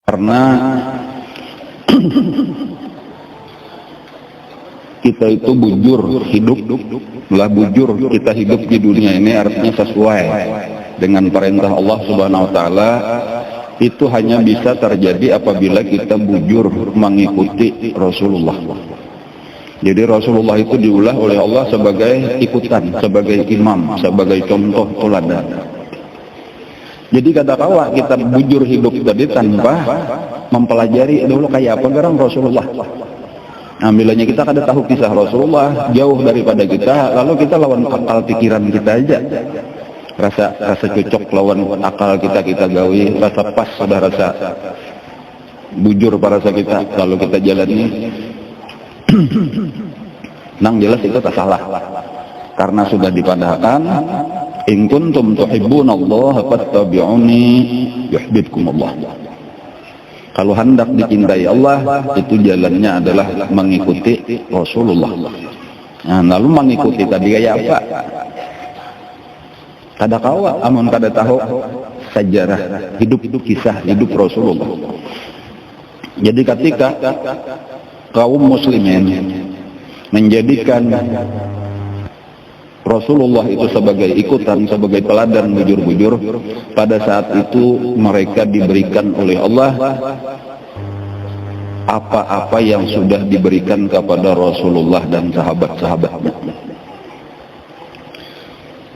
Karena kita itu bujur hidup, bujur kita hidup di dunia ini artinya sesuai dengan perintah Allah Subhanahu wa taala, itu hanya bisa terjadi apabila kita bujur mengikuti Rasulullah. Jadi Rasulullah itu diulah oleh Allah sebagai ikutan, sebagai imam, sebagai contoh teladan. Jadi katakanlah kita bujur hidup tadi tanpa mempelajari dulu kayak apa garang Rasulullah. Ambilnya kita kada tahu kisah Rasulullah, jauh daripada kita, lalu kita lawan akal pikiran kita aja. Rasa cocok lawan akal kita gawi, rasa pas sudah rasa bujur rasa kita, lalu kita jalani. Nang jelas itu tak salah, karena sudah dipadahkan in kuntum tuhibbunallaha fattabi'uni yuhibbukumullah. Kalau hendak dicintai Allah, itu jalannya adalah mengikuti Rasulullah. Nah, lalu mengikuti tadi kayak apa? Kada kawa, amun kada tahu sejarah hidup kisah hidup Rasulullah. Jadi ketika kaum muslimin menjadikan Rasulullah itu sebagai ikutan, sebagai teladan bujur-bujur, pada saat itu mereka diberikan oleh Allah apa-apa yang sudah diberikan kepada Rasulullah dan sahabat-sahabatnya.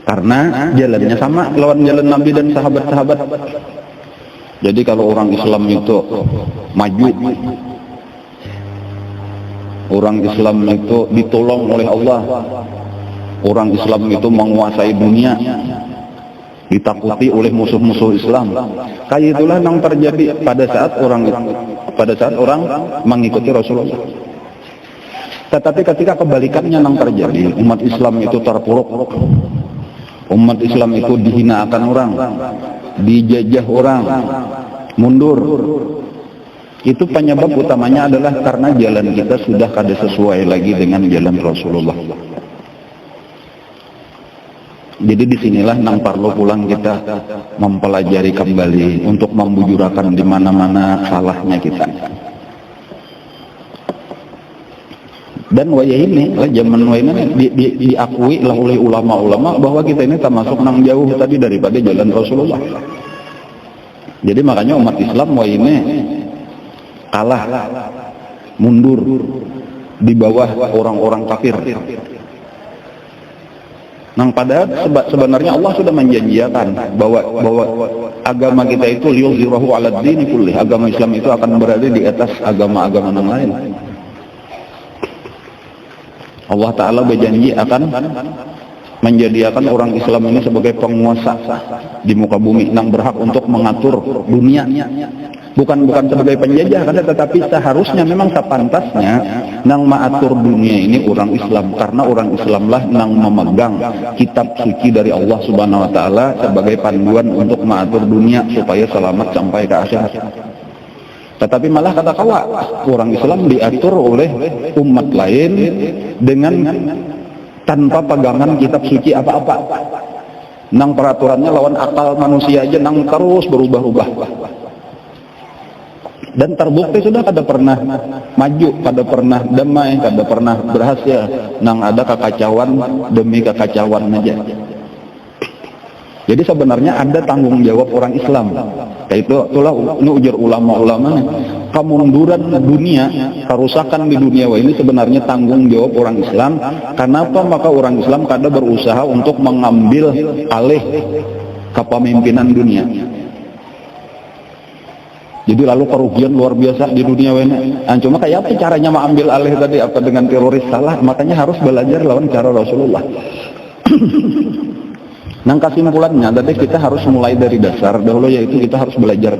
Karena jalannya sama lawan jalan Nabi dan sahabat-sahabat. Jadi kalau orang Islam itu maju, orang Islam itu ditolong oleh Allah, orang Islam itu menguasai dunia, ditakuti oleh musuh-musuh Islam. Kayak itulah yang terjadi pada saat orang mengikuti Rasulullah. Tetapi ketika kebalikannya yang terjadi, umat Islam itu terpuruk, umat Islam itu dihinakan orang, dijajah orang, mundur. Itu penyebab utamanya adalah karena jalan kita sudah kada sesuai lagi dengan jalan Rasulullah. Jadi disinilah nang perlu pulang kita mempelajari kembali untuk membujurakan di mana-mana salahnya kita. Dan waya ini lah zaman waya ini diakui lah oleh ulama-ulama bahwa kita ini termasuk nang jauh tadi daripada jalan Rasulullah. Jadi makanya umat Islam waya ini kalah, mundur di bawah orang-orang kafir. Nang padahal sebenarnya Allah sudah menjanjikan bahwa agama kita itu liyuzhirahu 'alad dini kulli. Agama Islam itu akan berada di atas agama-agama yang lain. Allah Ta'ala berjanji akan menjadikan orang Islam ini sebagai penguasa di muka bumi, yang berhak untuk mengatur dunia. Bukan sebagai penjajah, tetapi seharusnya memang sepantasnya nang mengatur dunia ini orang Islam, karena orang Islamlah nang memegang kitab suci dari Allah Subhanahu wa taala sebagai panduan untuk mengatur dunia supaya selamat sampai ke akhirat. Tetapi malah kata kawa, orang Islam diatur oleh umat lain dengan tanpa pegangan kitab suci apa-apa. Nang peraturannya lawan akal manusia aja, nang terus berubah-ubah. Dan terbukti sudah kada pernah maju, kada pernah damai, kada pernah berhasil. Nang ada kekacauan demi kekacauan aja. Jadi sebenarnya ada tanggung jawab orang Islam. Itulah ujar ulama-ulama, kemunduran dunia, kerusakan di dunia ini sebenarnya tanggung jawab orang Islam. Kenapa? Maka orang Islam kada berusaha untuk mengambil alih kepemimpinan dunia. Jadi lalu kerugian luar biasa di dunia ini. Cuma kayak apa caranya mengambil alih tadi, apa dengan teroris salah? Makanya harus belajar lawan cara Rasulullah. Nang kesimpulannya tadi kita harus mulai dari dasar dahulu, yaitu kita harus belajar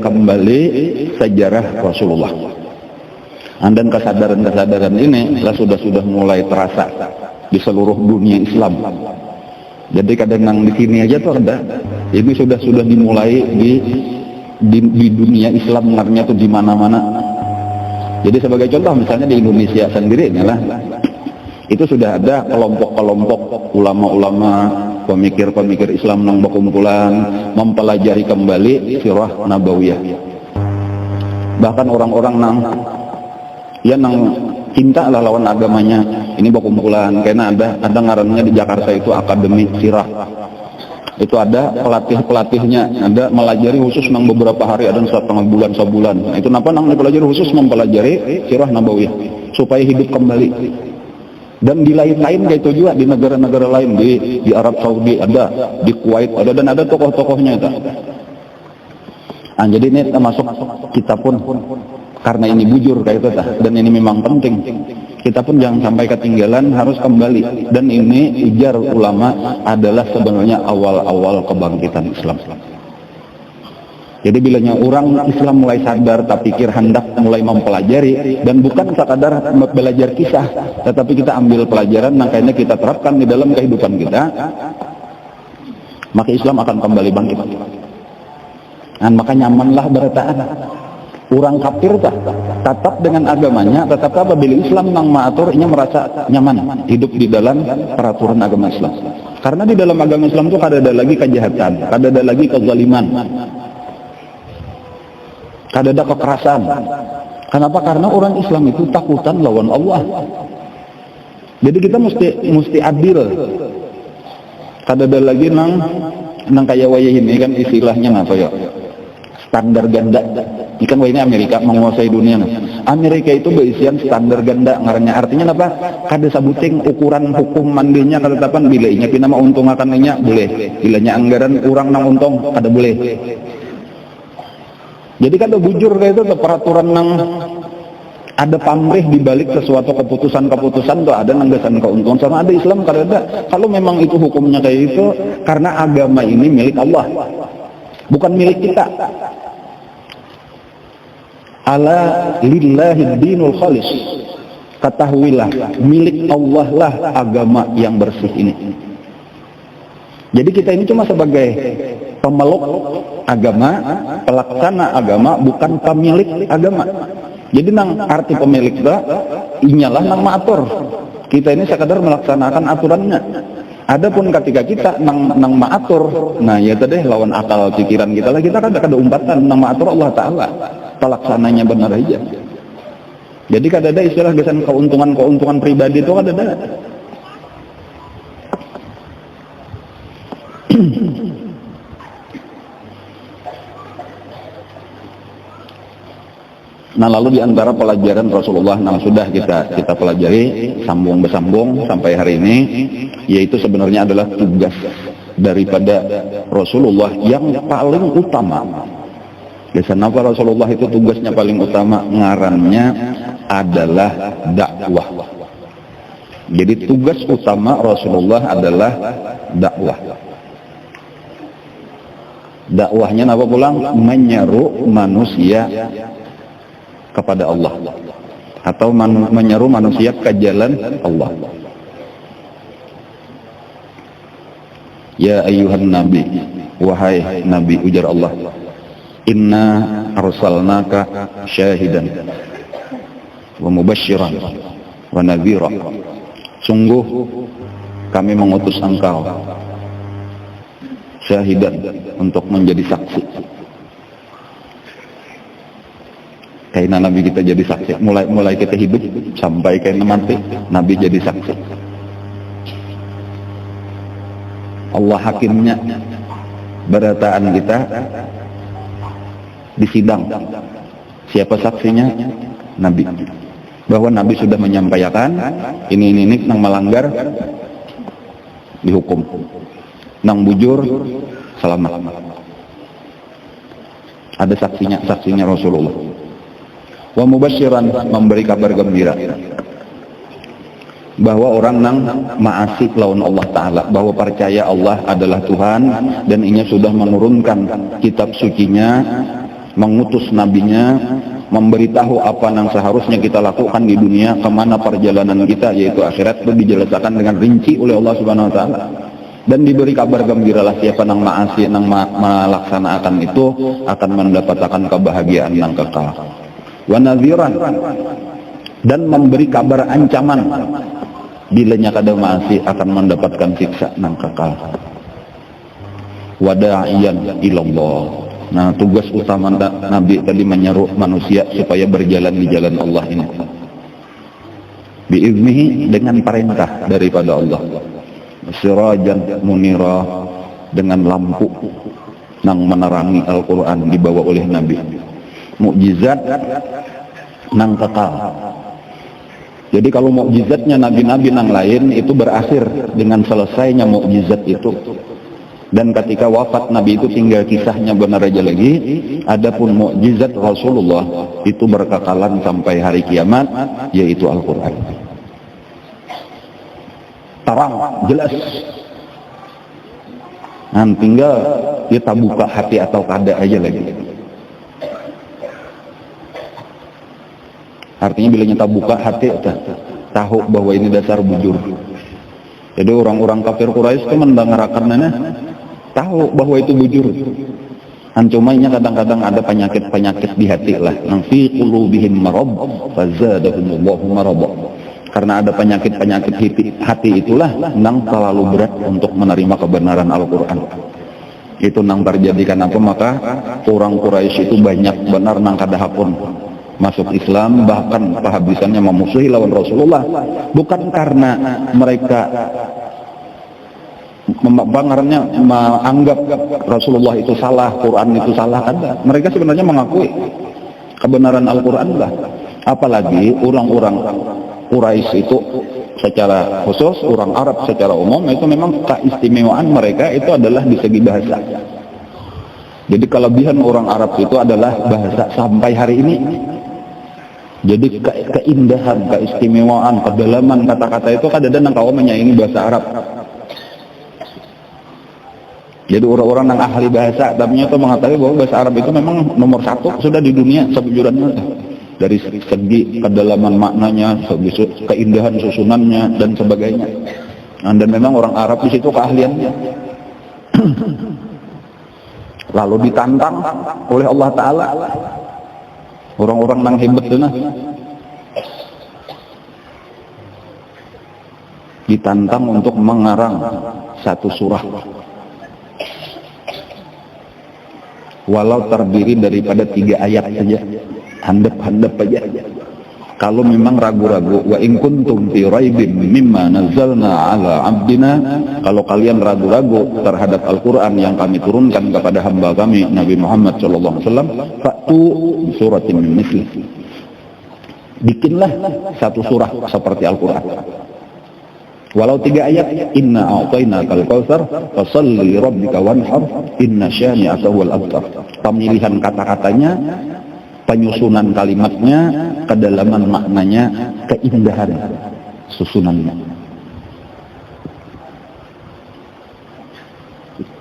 kembali sejarah Rasulullah. Dan kesadaran ini lah sudah mulai terasa di seluruh dunia Islam. Jadi kadang nang di sini aja tuh ada. Ini sudah dimulai di dunia Islam, ngarnya tuh di mana-mana. Jadi sebagai contoh misalnya di Indonesia sendiri lah, itu sudah ada kelompok-kelompok ulama-ulama pemikir-pemikir Islam nang berkumpulan mempelajari kembali sirah nabawiyah. Bahkan orang-orang nang cinta lah lawan agamanya ini berkumpulan, karena ada ngarannya di Jakarta itu Akademi Sirah. Itu ada pelatih-pelatihnya, ada melajari khusus nang beberapa hari, ada 1,5 bulan, sebulan. Nah, itu kenapa nang dipelajari khusus mempelajari sirah nabawiyah supaya hidup kembali. Dan di lain-lain kayak itu juga, di negara-negara lain, di Arab Saudi ada, di Kuwait ada, dan ada tokoh-tokohnya itu. Nah, jadi ini termasuk kita pun karena ini bujur kayak itu dan ini memang penting, kita pun jangan sampai ketinggalan, harus kembali. Dan ini ujar ulama adalah sebenarnya awal-awal kebangkitan Islam. Jadi bilanya orang Islam mulai sadar, tak pikir hendak mulai mempelajari, dan bukan sekadar belajar kisah, tetapi kita ambil pelajaran, makanya kita terapkan di dalam kehidupan kita, maka Islam akan kembali bangkit. Dan maka nyamanlah berataan. Orang kafir tetap dengan agamanya, tetap apabila Islam nang maatur, ia merasa nyaman hidup di dalam peraturan agama Islam. Karena di dalam agama Islam itu kada ada lagi kejahatan, kada ada lagi kezaliman, kada ada kekerasan. Kenapa? Karena orang Islam itu takutan lawan Allah. Jadi kita mesti adil. Kada ada lagi nang kayak wayah ini kan istilahnya apa ya? Standar ganda. Ikan wah ini Amerika menguasai dunia. Amerika itu berisian standar ganda, ngarannya artinya apa? Kada sabuting ukuran hukum mandinya ketetapan bila inya pina mau untung akan inya boleh, bilanya anggaran kurang nang untung kada boleh. Jadi kada bujur kayak itu peraturan nang ada pamrih di balik sesuatu keputusan tuh ada nanggasan keuntungan, sama ada Islam kada ada. Kalau memang itu hukumnya kayak itu, karena agama ini milik Allah, bukan milik kita. Ala lillahi dinul khalis. Ketahuilah, milik Allah lah agama yang bersih ini. Jadi kita ini cuma sebagai pemeluk agama, pelaksana agama, bukan pemilik agama. Jadi nang arti pemilik dah, inyalah nang maatur. Kita ini sekadar melaksanakan aturannya. Adapun ketika kita nang maatur, nah ya tadi lawan akal pikiran kita lah, kita kan ada umpatan nang maatur Allah Ta'ala. Pelaksananya benar aja. Jadi kada ada istilah gesan keuntungan pribadi itu kada ada. Nah, lalu diantara pelajaran Rasulullah yang sudah kita pelajari sambung bersambung sampai hari ini, yaitu sebenarnya adalah tugas daripada Rasulullah yang paling utama. Biasanya apa Rasulullah itu tugasnya paling utama, ngarannya adalah dakwah. Jadi tugas utama Rasulullah adalah dakwah. Dakwahnya apa pulang? Menyeru manusia kepada Allah, atau menyeru manusia ke jalan Allah. Ya ayyuhan nabi, wahai nabi, ujar Allah, inna arsalnaka syahidan wa mubasyiran wa nadhira. Sungguh kami mengutus engkau syahidan, untuk menjadi saksi. Kayaknya Nabi kita jadi saksi, mulai kita hidup sampai kayaknya mati, Nabi jadi saksi. Allah hakimnya berataan kita di sidang. Siapa saksinya? Nabi. Bahwa Nabi sudah menyampaikan ini nang melanggar dihukum, nang bujur selamat. Ada saksinya Rasulullah. Wa mubasyiran, memberi kabar gembira bahwa orang nang ma'asih lawan Allah Ta'ala, bahwa percaya Allah adalah Tuhan dan Ia sudah menurunkan kitab sucinya, mengutus nabinya, memberitahu apa yang seharusnya kita lakukan di dunia, kemana perjalanan kita yaitu akhirat, itu dijelaskan dengan rinci oleh Allah Subhanahu Wa Ta'ala. Dan diberi kabar gembiralah siapa yang ma'asih, yang melaksanakan itu akan mendapatkan kebahagiaan yang kekal. Wa nadhiran, dan memberi kabar ancaman bilanya kada ma'asih akan mendapatkan siksa yang kekal. wa da'iyan ilallah. Nah, tugas utama Nabi tadi menyeru manusia supaya berjalan di jalan Allah ini biiznihi, dengan perintah daripada Allah, sirajan munira, dengan lampu nang menerangi Al-Quran dibawa oleh Nabi, mukjizat nang kekal. Jadi kalau mukjizatnya nabi-nabi nang lain itu berakhir dengan selesainya mukjizat itu, dan ketika wafat Nabi itu tinggal kisahnya benar aja lagi. Adapun mukjizat Rasulullah itu berkekalan sampai hari kiamat, yaitu Al-Quran. Terang, jelas. Nah, tinggal kita buka hati atau kada aja lagi. Artinya bila kita buka hati, tahu bahwa ini dasar bujur. Jadi orang-orang kafir Quraisy itu mendengarkan tahu bahwa itu bujur. Cumanya kadang-kadang ada penyakit-penyakit di hati lah. Nang fi qulubihim marad fazadahumullahu marad. Karena ada penyakit-penyakit hati itulah nang terlalu berat untuk menerima kebenaran Al-Quran. Itu nang terjadikan apa? Maka orang Quraisy itu banyak benar nang kadahapun masuk Islam, bahkan kehabisannya memusuhi lawan Rasulullah. Bukan karena mereka menganggap Rasulullah itu salah, Quran itu salah, ada. Mereka sebenarnya mengakui kebenaran Al-Quran lah. Apalagi orang-orang Quraisy itu secara khusus, orang Arab secara umum itu memang keistimewaan mereka itu adalah di segi bahasa. Jadi kelebihan orang Arab itu adalah bahasa sampai hari ini. Jadi keindahan, keistimewaan, kedalaman kata-kata itu kadang-kadang kau menyaingi bahasa Arab. Jadi orang-orang yang ahli bahasa tapi itu mengatakan bahwa bahasa Arab itu memang nomor satu sudah di dunia sebujurannya. Dari segi kedalaman maknanya, segi keindahan susunannya dan sebagainya. Dan memang orang Arab di situ keahliannya. Lalu ditantang oleh Allah Ta'ala orang-orang yang hebat itu, ditantang untuk mengarang satu surah walau terdiri daripada 3 ayat saja, handap-handap aja. Kalau memang ragu-ragu, wa in kuntum fi raibin mimma nazzalna ala abdina, kalau kalian ragu-ragu terhadap Al-Quran yang kami turunkan kepada hamba kami Nabi Muhammad sallallahu alaihi wasallam, fa'tu suratin min misli, bikinlah satu surah seperti Al-Quran walau 3 ayat. Inna a'tainakal kautsar fasalli rabbika wanhar inna syani'aka huwal abtar. Pemilihan kata-katanya, penyusunan kalimatnya, kedalaman maknanya, keindahan susunannya.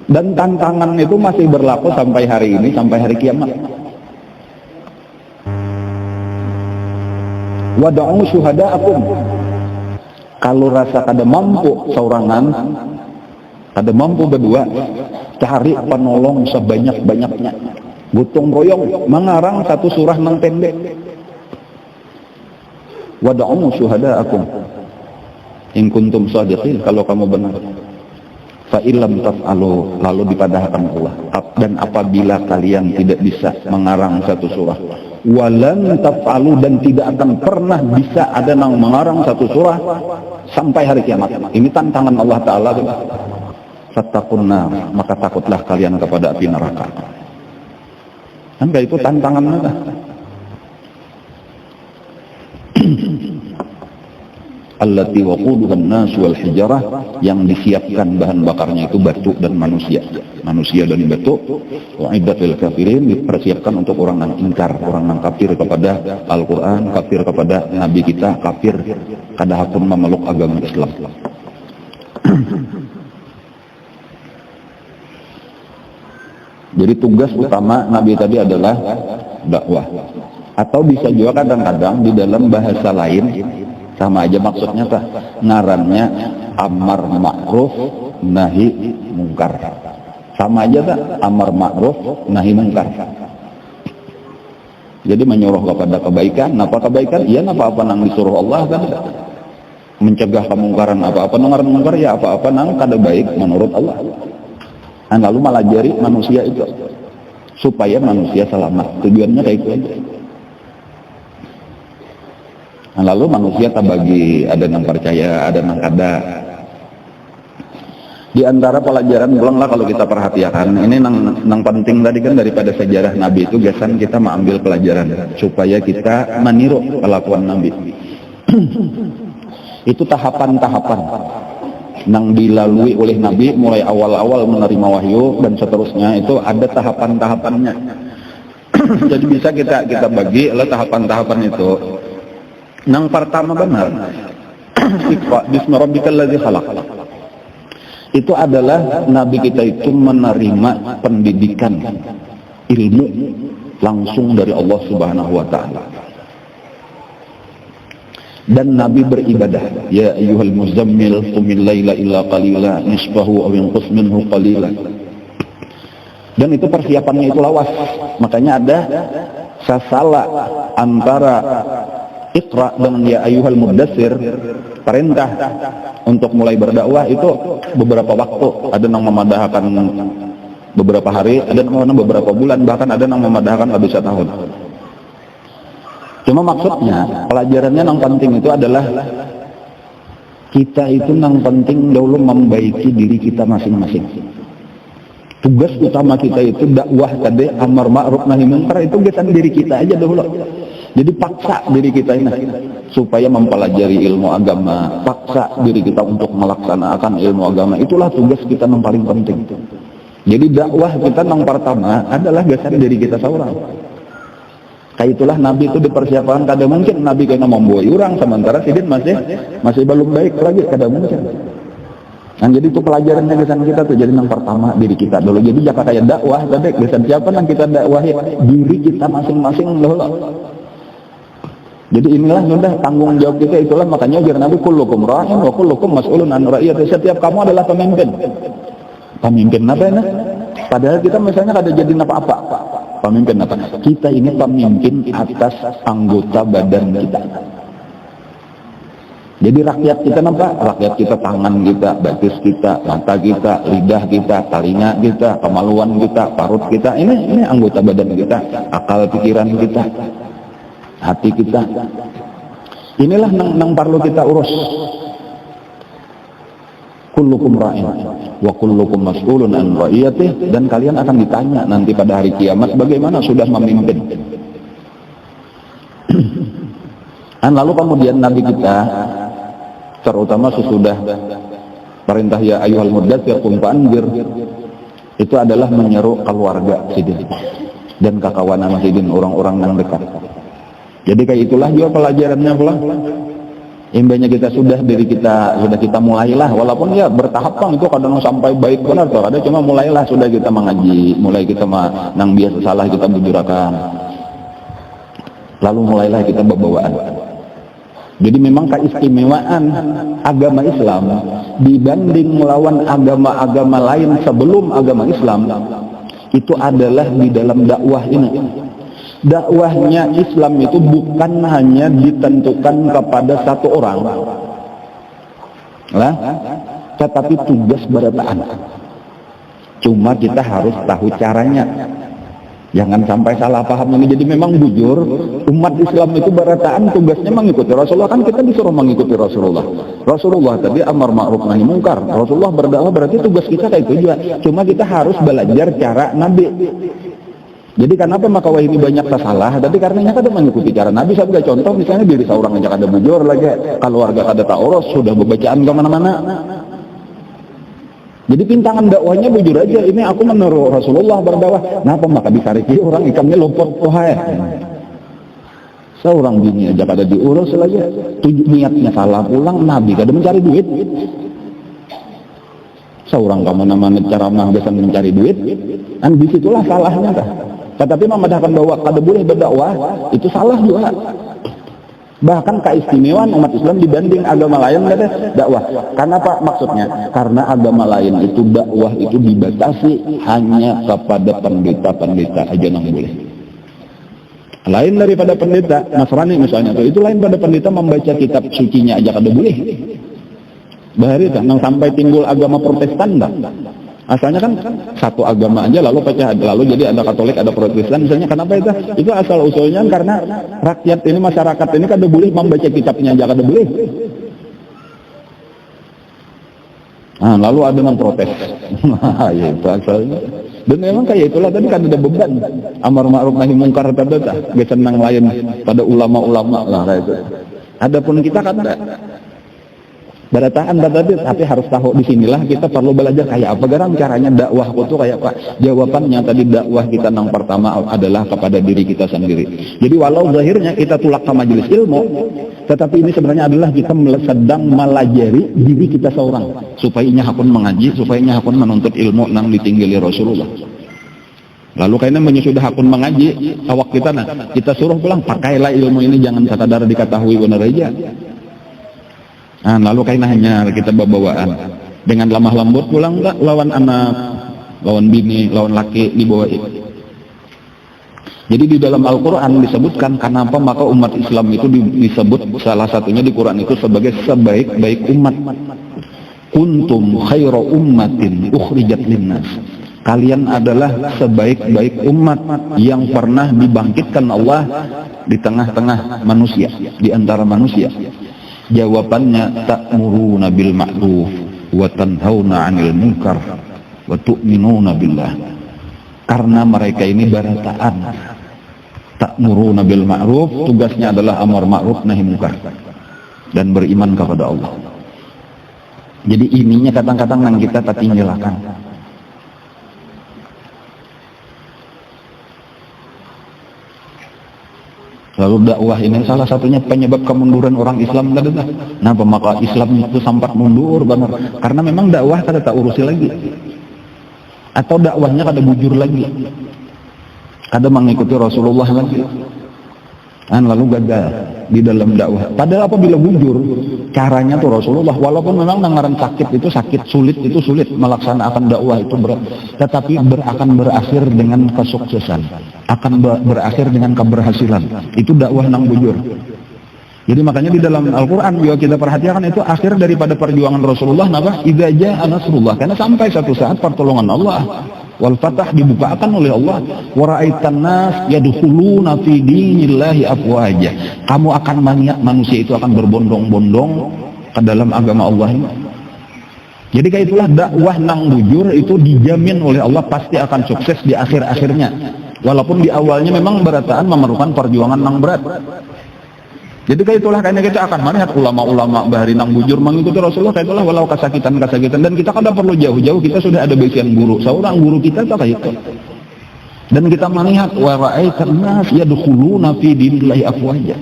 Dan tantangan itu masih berlaku sampai hari ini, sampai hari kiamat. Wada'u syuhada'akum, kalau rasa kada mampu saurangan, kada mampu berdua, cari penolong sebanyak-banyaknya, gotong royong mengarang satu surah nang pendek. Wada'u syuhada'akum in kuntum shadiqin, kalau kamu benar. Fa illam taf'alu, lalu dipadahkan Allah, dan apabila kalian tidak bisa mengarang satu surah, walan taf'alu, dan tidak akan pernah bisa ada nang mengarang satu surah sampai hari kiamat. Ini tantangan Allah Ta'ala. Fattaqunna, maka takutlah kalian kepada api neraka. Sampai itu tantangan apa? Allati waquduhan nas wal hijarah, yang disiapkan bahan bakarnya itu batu dan manusia dan batu. Wa'iddat lil kafirin, dipersiapkan untuk orang yang ingkar, orang yang kafir kepada Al-Quran, kafir kepada Nabi kita, kafir kadahapun memeluk agama Islam. Jadi tugas utama Nabi tadi adalah dakwah. Atau bisa juga kadang-kadang di dalam bahasa lain sama aja maksudnya, ngarannya amar ma'ruf nahi mungkar. Sama aja amar ma'ruf nahi mungkar. Jadi menyuruh kepada kebaikan. Napa kebaikan? Iya, apa-apa nang disuruh Allah kan. Mencegah kemungkaran, apa-apa nang ngaran mungkar, ya apa-apa nang kada baik menurut Allah. lalu melajari manusia itu supaya manusia selamat. Tujuannya kayak itu aja. Lalu manusia terbagi, ada yang percaya, ada yang kada. Di antara pelajaran pulang lah kalau kita perhatikan, ini nang penting tadi kan daripada sejarah Nabi itu gesan kita mengambil pelajaran supaya kita meniru kelakuan Nabi. Itu tahapan-tahapan yang dilalui oleh Nabi mulai awal-awal menerima wahyu dan seterusnya, itu ada tahapan-tahapannya. Jadi bisa kita bagi oleh tahapan-tahapan itu. Yang pertama benar, Bismi rabbikal ladzi khalaq. Itu adalah Nabi kita itu menerima pendidikan ilmu langsung dari Allah Subhanahu wa ta'ala. Dan Nabi beribadah, ya ayyuhal muzammil qumil laila illa qalila nisfahu aw inqus minhu qalila. Dan itu persiapannya itu lawas. Makanya ada sasala antara Iqra dengan ya ayyuhal muddatsir, perintah untuk mulai berdakwah itu beberapa waktu. Ada yang memadahkan beberapa hari, ada yang beberapa bulan, bahkan ada yang memadahkan habis setahun. Cuma maksudnya pelajarannya yang penting itu adalah kita itu yang penting dulu membaiki diri kita masing-masing. Tugas utama kita itu dakwah tadi, amar ma'ruf nahi munkar, itu gesan diri kita aja dulu. Jadi paksa diri kita ini supaya mempelajari ilmu agama, paksa diri kita untuk melaksanakan ilmu agama. Itulah tugas kita yang paling penting. Jadi dakwah kita yang pertama adalah gesan diri kita seorang. Kayak itulah Nabi itu dipersiapkan. Kada mungkin Nabi kena membawa orang sementara sidin masih belum baik lagi, kada mungkin. Nah, jadi itu pelajarannya gesan kita tuh. Jadi yang pertama diri kita dulu. Jadi jangan kayak dakwah tadi, gesan siapa yang kita dakwahi? Diri kita masing-masing dulu. Jadi inilah sudah tanggung jawab kita. Itulah makanya ujar Nabi, kullukum ra'in wa kullukum mas'ulun an ra'iyati. Setiap kamu adalah pemimpin. Pemimpin apa ini? Padahal kita misalnya kada jadi apa-apa. Pemimpin apa? Kita ini pemimpin atas anggota badan kita. Jadi rakyat kita apa? Rakyat kita tangan kita, batis kita, mata kita, lidah kita, telinga kita, kemaluan kita, parut kita. Ini anggota badan kita, akal pikiran kita, hati kita. Inilah nang perlu kita urus. Kullukum ra'in wa kullukum mas'ulun an ra'iyatihi, dan kalian akan ditanya nanti pada hari kiamat bagaimana sudah memimpin. Dan lalu kemudian Nabi kita terutama sesudah perintah ya ayyuhal muddatsir qum fa'anzir, itu adalah menyeru keluarga sidin dan kakawanan sidin, orang-orang yang dekat. Jadi kayak itulah juga pelajarannya pula. Imbanya kita sudah kita mulailah, walaupun ya bertahap bang, itu kadang sampai baik benar tuh, ada cuma mulailah sudah kita mengaji, mulai kita nang biasa salah kita bujurakan, lalu mulailah kita berbawaan. Jadi memang keistimewaan agama Islam dibanding melawan agama-agama lain sebelum agama Islam itu adalah di dalam dakwah ini. Dakwahnya Islam itu bukan hanya ditentukan kepada satu orang, tetapi tugas berataan. Cuma kita harus tahu caranya. Jangan sampai salah paham ini. Jadi memang bujur, umat Islam itu berataan tugasnya mengikuti Rasulullah. Kan kita disuruh mengikuti Rasulullah. Rasulullah tadi amar ma'ruf nahi munkar. Rasulullah berdakwah, berarti tugas kita kayak itu juga. Cuma kita harus belajar cara Nabi. Jadi kenapa maka ini banyak salah? Tapi karenanya kada mengikuti cara Nabi. Saya contoh misalnya diri seorang aja kada bujur lagi, keluarga kada ta'urus, sudah bebacaan kemana-mana. Jadi pintangan dakwahnya bujur aja. Ini aku menurut Rasulullah berdakwah. Kenapa maka dikariki orang ikamnya lopot pohaya? Seorang bini aja kada diurus lagi. Niatnya salah pulang, Nabi kada mencari duit. Seorang kemana-mana cara menghabisan mencari duit, dan disitulah salahnya dah. Tetapi memadahkan bahwa kada boleh berdakwah itu salah juga. Bahkan keistimewaan umat Islam dibanding agama lain ada dakwah. Karena apa maksudnya? Karena agama lain itu dakwah itu dibatasi hanya kepada pendeta-pendeta aja yang boleh. Lain daripada pendeta Nasrani misalnya itu lain pada pendeta membaca kitab sucinya aja kada boleh. Bahari tak nang sampai timbul agama Protestan dah. Asalnya kan satu agama aja lalu pecah, lalu jadi ada Katolik, ada Protestan misalnya. Kenapa itu? Itu asal usulnya karena rakyat ini, masyarakat ini kada boleh membaca kitabnya aja, kada boleh. Nah, lalu ada yang protes. Ya itu asalnya. Dan memang kayak itulah tadi kan ada beban. Amar ma'ruf nahi mungkar tadi senang lain pada ulama-ulama lah kayak itu. Adapun kita kan berataan tadi, tapi harus tahu di sinilah kita perlu belajar kayak apa garang caranya dakwah itu kayak apa. Jawabannya tadi dakwah kita yang pertama adalah kepada diri kita sendiri. Jadi walau zahirnya kita tulak ke majelis ilmu, tetapi ini sebenarnya adalah kita sedang melajari diri kita seorang supaya nya hakun mengaji, supaya nya hakun menuntut ilmu nang ditinggali Rasulullah. Lalu kayaknya menyusudah hakun mengaji awak kita, nah kita suruh pulang pakailah ilmu ini, jangan sekadar diketahui benar aja. Nah, lalu kayaknya hanya kita bawaan dengan lemah lembut pulang enggak lawan anak, lawan bini, lawan laki dibawain. Jadi di dalam Al-Quran disebutkan kenapa maka umat Islam itu disebut salah satunya di Quran itu sebagai sebaik-baik umat. Kuntum khaira ummatin ukhrijat linnas. Kalian adalah sebaik-baik umat yang pernah dibangkitkan Allah di tengah-tengah manusia, di antara manusia. Jawabannya ta'muruna bil ma'ruf wa tanhauna 'anil munkar wa tu'minuna billah. Karena mereka ini barataan. Ta'muruna bil ma'ruf, tugasnya adalah amar ma'ruf nahi munkar dan beriman kepada Allah. Jadi ininya kadang-kadang yang kita tinggalkan. Lalu dakwah ini salah satunya penyebab kemunduran orang Islam. Kenapa maka Islam itu sempat mundur benar? Karena memang dakwah kada tak urusi lagi, atau dakwahnya kada bujur lagi, kada mengikuti Rasulullah lagi. Lalu gagal di dalam dakwah. Padahal apabila bujur, caranya tuh Rasulullah. Walaupun memang nangaran sakit itu sakit, sulit itu sulit melaksanakan dakwah itu berat, tetapi akan berakhir dengan kesuksesan, akan berakhir dengan keberhasilan. Itu dakwah nang bujur. Jadi makanya di dalam Al-Quran juga kita perhatikan itu akhir daripada perjuangan Rasulullah napa? Idza jaa nasrullah. Karena sampai satu saat pertolongan Allah wal fatah dibukakan oleh Allah, wa ra'aitan nas yadkhuluna fi dinillahi afwaja. Kamu akan melihat manusia itu akan berbondong-bondong ke dalam agama Allah ini. Jadi kayak itulah dakwah nang bujur itu dijamin oleh Allah pasti akan sukses di akhir-akhirnya. Walaupun di awalnya memang berataan memerlukan perjuangan nang berat. Jadi kayak itulah kayaknya kita akan melihat ulama-ulama bahari nang bujur mengikuti Rasulullah, kayak itulah walau kesakitan, dan kita kada perlu jauh-jauh, kita sudah ada basian guru, seorang guru kita tuh kayak itu. Dan kita melihat wa ra'aitan nas yadkhuluna fi dinillahi afwaja.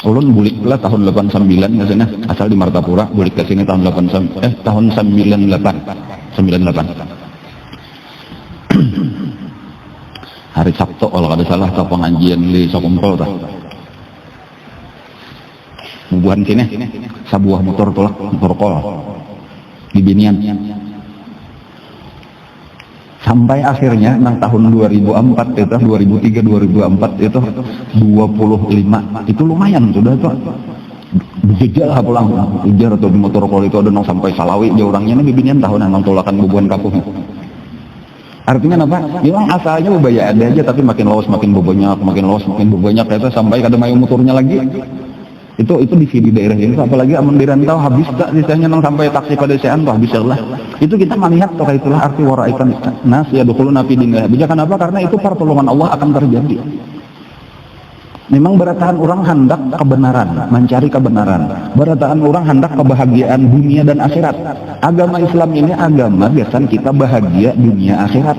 Ulun bulik lah tahun 89 ke sana, asal di Martapura, bulik ke sini tahun 98. Hari Sabtu kalau kada salah ke pengajian di Sokumpol tah. Bubuhan sini sebuah motor tolak motor kol di Binian. Sampai akhirnya nang tahun 2004 itu 2003 2004 itu 25 itu lumayan sudah tuh. Dijejal pulang ujar atau di motor kol itu ada nang sampai Salawi jauh orangnya nih Binian tahun nang tolakan bubuhan kapuh. Artinya apa? Memang asalnya bebaya ada aja, tapi makin luas makin banyak, makin luas makin banyak, itu sampai kada mayu motornya lagi. Itu di daerah ini, apalagi amun dirantau habis tak sisanya nang sampai taksi pada sean tuh habis lah. Itu kita melihat toh itulah arti waraikan nas yadkhuluna fi dinillah. Bijakan apa? Karena itu pertolongan Allah akan terjadi. Memang berataan orang hendak kebenaran, mencari kebenaran. Berataan orang hendak kebahagiaan dunia dan akhirat. Agama Islam ini agama biasanya kita bahagia dunia akhirat.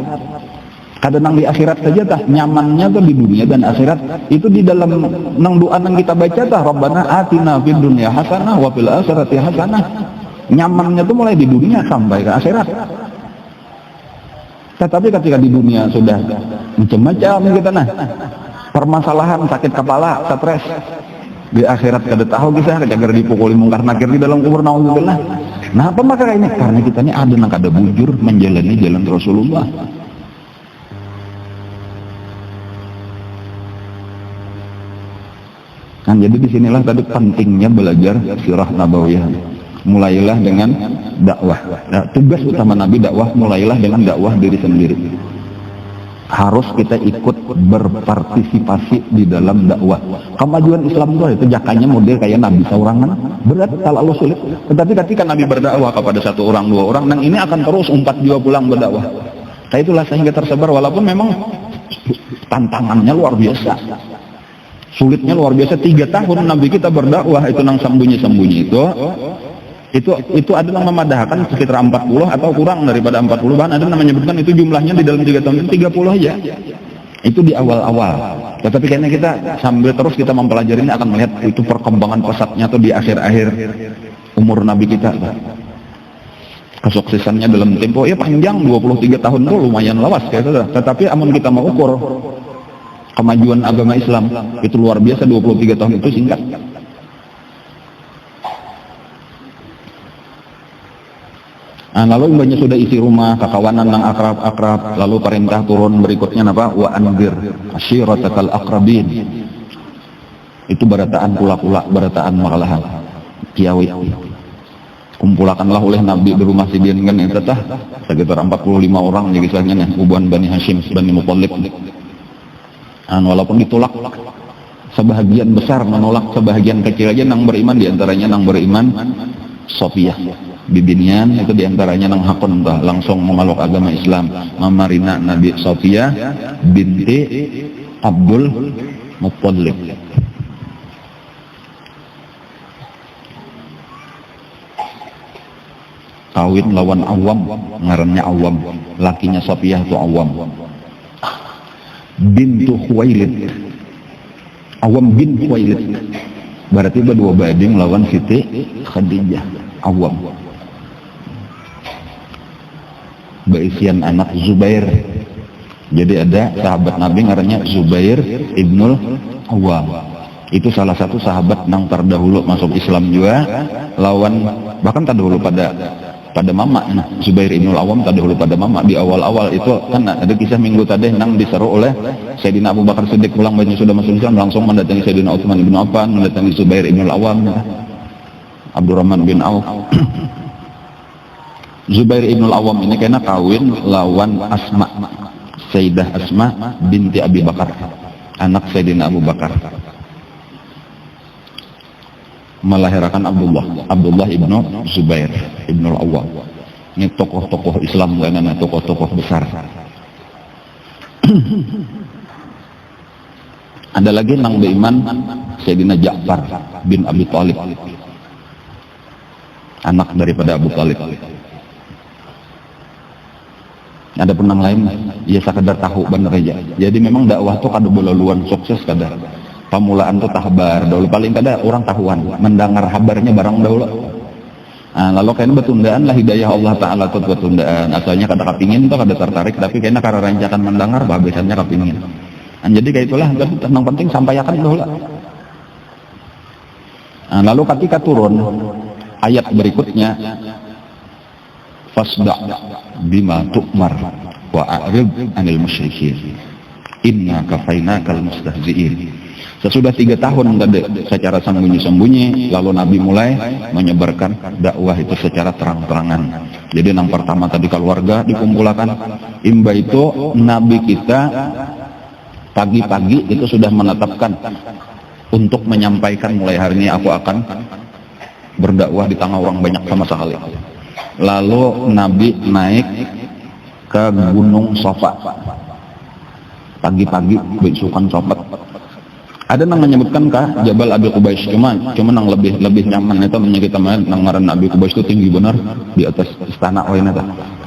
Kadang di akhirat saja tah nyamannya tuh di dunia dan akhirat. Itu di dalam nang doa nang kita baca tah Rabbana atina fid dunya hasanah wa fil akhirati hasanah. Nyamannya tuh mulai di dunia sampai ke akhirat. Tetapi ketika di dunia sudah macam-macam kita permasalahan, sakit kepala, stres, di akhirat kada tahu kita kejagar dipukuli mungkar nakir di dalam kubur naudzubillah. Nah apa maka ini? Karena kita ini ada nang kada bujur menjalani jalan Rasulullah. Nah, jadi disinilah tadi pentingnya belajar sirah nabawiyah. Mulailah dengan dakwah. Nah, tugas utama Nabi dakwah, mulailah dengan dakwah diri sendiri. Harus kita ikut berpartisipasi di dalam dakwah. Kemajuan Islam itu jakanya model kayak Nabi saurangan, berat kalau sulit. Tetapi ketika Nabi berdakwah kepada satu orang, dua orang, dan ini akan terus umpat juga pulang berdakwah. Nah, itulah sehingga tersebar, walaupun memang tantangannya luar biasa. Sulitnya luar biasa. 3 tahun Nabi kita berdakwah itu nang sembunyi-sembunyi itu ada yang memadahkan sekitar 40 atau kurang daripada 40, bahkan ada yang menyebutkan itu jumlahnya di dalam 3 tahun itu 30 aja. Itu di awal-awal. Tetapi karena kita sambil terus kita mempelajari ini akan melihat itu perkembangan pesatnya tuh di akhir-akhir umur Nabi kita. Kesuksesannya dalam tempo ya panjang, 23 tahun tuh lumayan lawas kayak itu. Tetapi amun kita mau ukur kemajuan agama Islam itu luar biasa, 23 tahun itu singkat. Nah, lalu banyak sudah isi rumah, kakawanan yang akrab-akrab, lalu perintah turun berikutnya apa? Wa anzir ashiratakal aqrabin. Itu barataan pula-pula, barataan makalahan. Kiawi. Kumpulakanlah oleh Nabi di rumah Sidin kan itu tah sekitar 45 orang jadi kisahnya nih, ubuan Bani Hashim, Bani Muthalib. Walaupun ditolak sebahagian besar, menolak sebahagian kecil aja nang beriman, diantaranya nang beriman Sofiyah Bibinian, itu diantaranya nang hakun langsung memeluk agama Islam, Mamarina Nabi Sofiyah binti Abdul Muthalib. Kawin lawan Awam, ngarannya Awam, lakinya Sofiyah itu Awam bintu Khuwailid. Awam bin Khuwailid berarti berdua bading lawan Siti Khadijah. Awam beisian anak Zubair. Jadi ada sahabat Nabi ngarannya Zubair ibnul Awam. Itu salah satu sahabat yang terdahulu masuk Islam juga, lawan bahkan terdahulu pada mama. Nah, Zubair ibnul Awam terdahulu pada mama. Di awal-awal itu kan ada kisah minggu tadi nang diseru oleh Sayyidina Abu Bakar Siddiq pulang banyak sudah masuk Islam, langsung mendatangi Sayyidina Utsman bin Affan, mendatangi Zubair ibnul Awam, Abdurrahman bin Auf. Zubair ibnul Awam ini kena kawin lawan Asma, Sayyidah Asma binti Abi Bakar, anak Sayyidina Abu Bakar, melahirkan Abdullah ibnu Zubair ibnul Awam. Ini tokoh-tokoh Islam dan tokoh-tokoh besar. Ada lagi nang beriman Sayyidina Ja'far bin Abi Thalib, anak daripada Abu Thalib. Ada penang lain ya sekedar tahu bener aja. Jadi memang dakwah tuh kada belaluan sukses kada. Pamulaan tuh tahbar dahulu, paling kada orang tahuan mendengar kabarnya barang dahulu. Nah, lalu kayaknya betundaan lah hidayah Allah Ta'ala tuh betundaan. Asalnya kada kepingin tuh kada tertarik, tapi kayaknya karena rancangan mendengar bahasannya kepingin. Nah, jadi kayak itulah yang penting sampaikan dahulu. Nah, lalu ketika turun ayat berikutnya, fasda bima tu'mar wa a'rid 'anil musyrikin inna kafainakal mustahzi'in. Sesudah 3 tahun secara sembunyi-sembunyi, lalu Nabi mulai menyebarkan dakwah itu secara terang-terangan. Jadi yang pertama tadi keluarga dikumpulkan. Imba itu Nabi kita pagi-pagi itu sudah menetapkan untuk menyampaikan mulai hari ini aku akan berdakwah di tengah orang banyak sama sekali. Lalu Nabi naik ke Gunung Safa pagi-pagi besukan sopat. Ada yang menyebutkan kah Jabal Abi Qubais, cuma yang lebih nyaman itu kita main nang ngaran Abi Qubais itu tinggi benar di atas istana lain itu.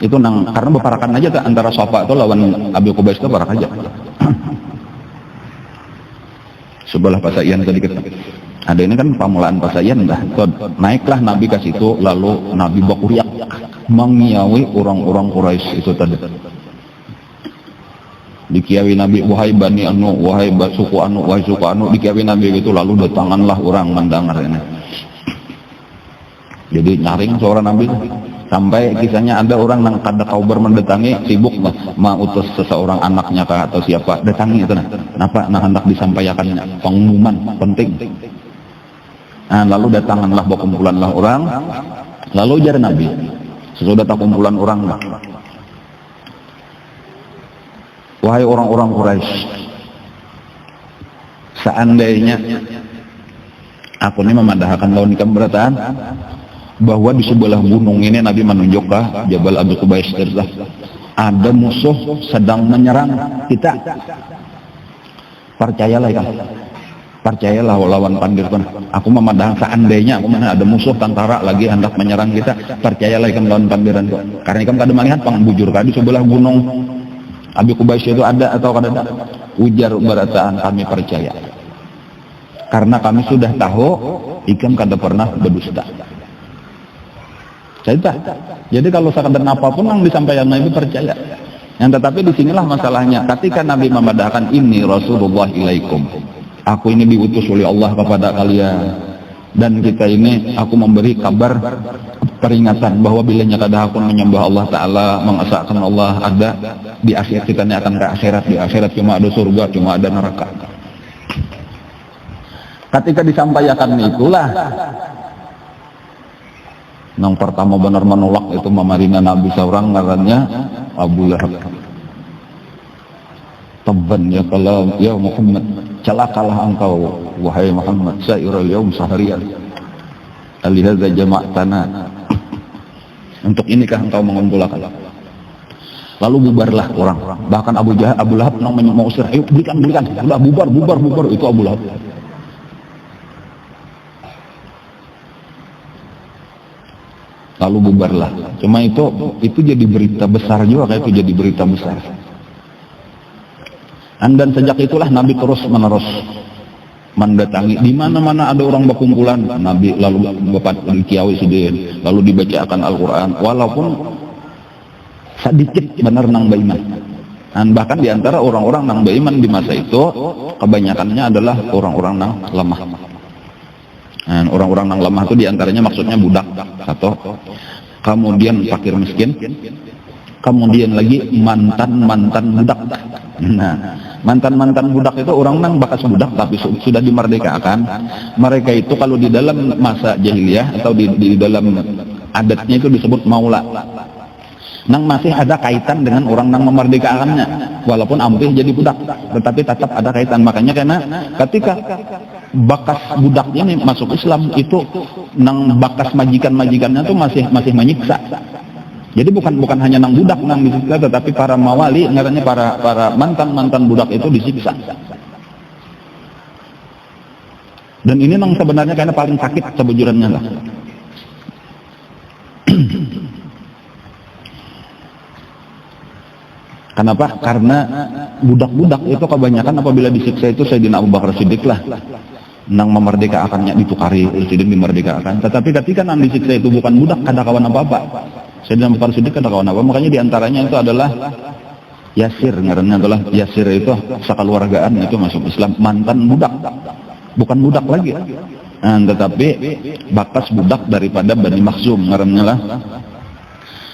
Itu nang karena berparakan aja antara Safa itu lawan Abi Qubais itu parak aja. Sebelah Pasayan tadi kita. Ada ini kan pamulaan Pasayan dah. Naiklah Nabi ke situ, lalu Nabi bakuriak mengiawi orang-orang Quraisy itu tadi. Dikiawi Nabi, wahai Bani Anu, wahai suku Anu, wahai suku Anu, dikiawi Nabi itu, lalu datanganlah orang mendengar ini. Jadi nyaring suara Nabi, Sampai kisahnya ada orang yang kada kaubar mendatangi, sibuk mau utus seseorang anaknya kah atau siapa, datangi itu kenapa hendak disampaikannya pengumuman penting. Nah, lalu datanganlah berkumpulanlah orang, lalu ujar Nabi sesudah tak kumpulan orang, wahai orang-orang Quraisy, seandainya aku ini memadahkan lawan keberatan bahwa di sebelah gunung ini Nabi menunjuk ke Jabal Abi Qubais ada musuh sedang menyerang kita. Percayalah ya, percayalah lawan pandirkan. Aku memadahkan seandainya aku mana ada musuh tentara lagi hendak menyerang kita, percayalah ikan lawan pandiran kok. Karena ikan kada melihat pangbujur di sebelah gunung Abi Qubais itu ada atau kada ada. Ujar barataan kami percaya. Karena kami sudah tahu ikan kada pernah berdusta. Jadi kalau sekadar apapun yang disampaikan Nabi percaya. Yang tetapi disinilah masalahnya. Ketika Nabi memadahkan ini Rasulullah ilaikum, aku ini diutus oleh Allah kepada kalian, dan kita ini aku memberi kabar peringatan bahwa bilanya kada aku menyembah Allah Ta'ala, mengesahkan Allah ada di akhir, kita ini akan ke akhirat. Di akhirat cuma ada surga, cuma ada neraka. Ketika disampaikan itulah yang pertama benar menolak itu memarina Nabi seorang ngarannya Abu Lahab. Tabban ya kalau ya Muhammad, celakalah engkau wahai Muhammad, sairal yaum saharian alihadza jama'tana, untuk inikah engkau mengumpulkan. Lalu bubarlah orang, bahkan Abu Lahab mau usir, ayo belikan, sudah bubar, itu Abu Lahab. Lalu bubarlah. Cuma itu jadi berita besar juga, kayak itu jadi berita besar. Dan sejak itulah Nabi terus menerus mendatangi di mana-mana ada orang berkumpulan, Nabi lalu bapak dikiawi sidin, lalu dibacakan Al-Qur'an, walaupun sedikit benar nang beriman. Dan bahkan diantara orang-orang nang beriman di masa itu kebanyakannya adalah orang-orang nang lemah. Dan orang-orang yang lemah itu diantaranya maksudnya budak atau kemudian fakir miskin, kemudian lagi mantan budak. Nah, mantan budak itu orang yang bekas budak tapi sudah dimerdekakan. Mereka itu kalau di dalam masa jahiliyah atau di dalam adatnya itu disebut maula. Nang masih ada kaitan dengan orang yang memerdekakannya, walaupun hampir jadi budak, tetapi tetap ada kaitan. Makanya karena ketika bakas budak ini masuk Islam itu nang bakas majikannya itu masih menyiksa. Jadi bukan hanya nang budak nang disiksa, tetapi para mawali, ngarannya para mantan budak itu disiksa. Dan ini nang sebenarnya karena paling sakit sebujurannya lah. Kenapa? Karena budak-budak itu kebanyakan apabila disiksa itu Sayyidina Abu Bakar Siddiq lah nang memerdekakannya, ditukari Presiden dimerdekakan. Tetapi ketika nang disiksa itu bukan budak, kada kawan apa-apa. Sayyidina Abu Bakar Siddiq kada kawan apa, makanya diantaranya itu adalah Yasir, ngarannya adalah Yasir itu sekeluargaan itu masuk Islam, mantan budak, bukan budak lagi. Nah, tetapi bakas budak daripada Bani Makhzum, ngarannya lah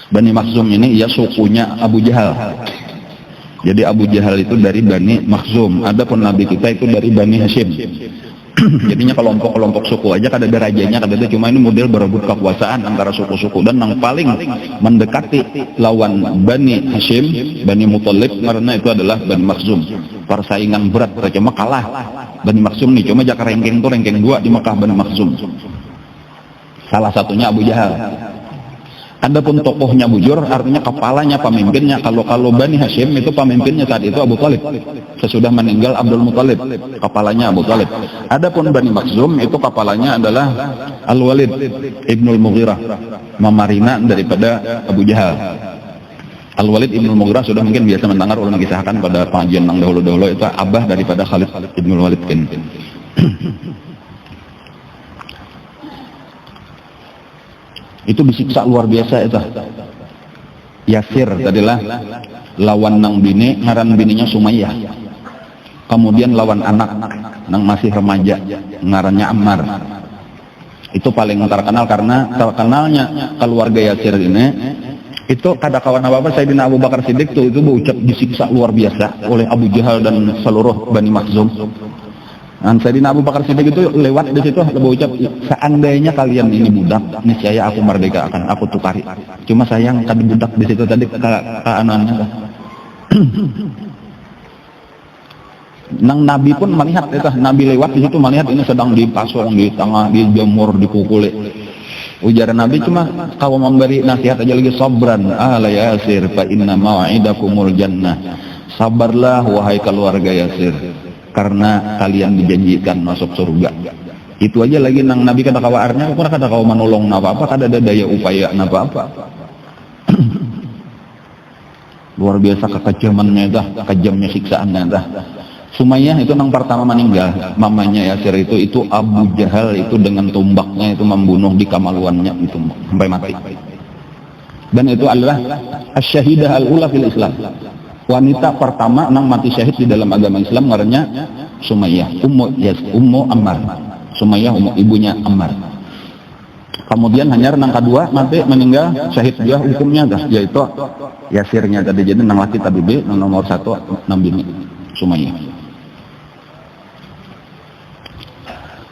Bani Makhzum ini ya sukunya Abu Jahal. Jadi Abu Jahal itu dari Bani Makhzum. Adapun Nabi kita itu dari Bani Hashim. Jadinya kelompok-kelompok suku aja kada ada rajanya, kada ada, cuma ini model berebut kekuasaan antara suku-suku. Dan yang paling mendekati lawan Bani Hashim, Bani Muthalib, karena itu adalah Bani Makhzum. Persaingan berat, cuma kalah Bani Makhzum nih, cuma jaka ranking 2 di Mekah Bani Makhzum. Salah satunya Abu Jahal. Adapun tokohnya bujur, artinya kepalanya, pemimpinnya. Kalau Bani Hashim itu pemimpinnya saat itu Abu Thalib. Sesudah meninggal Abdul Muthalib, kepalanya Abu Thalib. Adapun Bani Makhzum itu kepalanya adalah Al-Walid Ibnul Mughirah, memarina daripada Abu Jahal. Al-Walid Ibnul Mughirah sudah mungkin biasa mendengar ulun kisahkan pada pengajian yang dahulu-dahulu, itu abah daripada Khalid Ibnul Walid kan. Itu disiksa luar biasa itu. Yasir tadilah lawan nang bini, ngaran bininya Sumayyah. Kemudian lawan anak nang masih remaja, ngarannya Ammar. Itu paling terkenal karena terkenalnya keluarga Yasir ini. Itu kada kawan apa-apa Sayyidina Abu Bakar Siddiq itu berucap disiksa luar biasa oleh Abu Jahal dan seluruh Bani Makhzum. Dan Sayyidina Abu Bakar Siddiq itu lewat di situ berucap, seandainya kalian ini budak, niscaya aku merdeka akan aku tukari. Cuma sayang kada budak di situ tadi ke anaknya. Nang Nabi pun melihat itu, Nabi lewat di situ melihat ini sedang dipasung, di tengah, dijemur, dipukuli. Ujar Nabi cuma kau memberi nasihat aja lagi, sabran ala Yasir fa inna mau'idakumul jannah. Sabarlah wahai keluarga Yasir, karena kalian dijanjikan masuk surga. Itu aja lagi nang Nabi kata kawarnya, aku kata kau menolong apa-apa, kada ada daya upaya apa-apa. Luar biasa kekejamannya dah, kejamnya siksaannya dah. Sumayyah itu nang pertama meninggal, mamanya Yasir itu Abu Jahal itu dengan tombaknya itu membunuh di kamaluannya itu sampai mati. Dan itu adalah asy-syahidah al-ula fil Islam. Wanita pertama nang mati syahid di dalam agama Islam ngarannya Sumayyah, Ummu Ammar. Sumayyah ibunya Ammar. Kemudian Hanyar nang kedua mati meninggal syahid juga hukumnya dah, yaitu Yasirnya tadi. Jadi nang laki tabibi, nang nomor satu nang bini Sumayyah.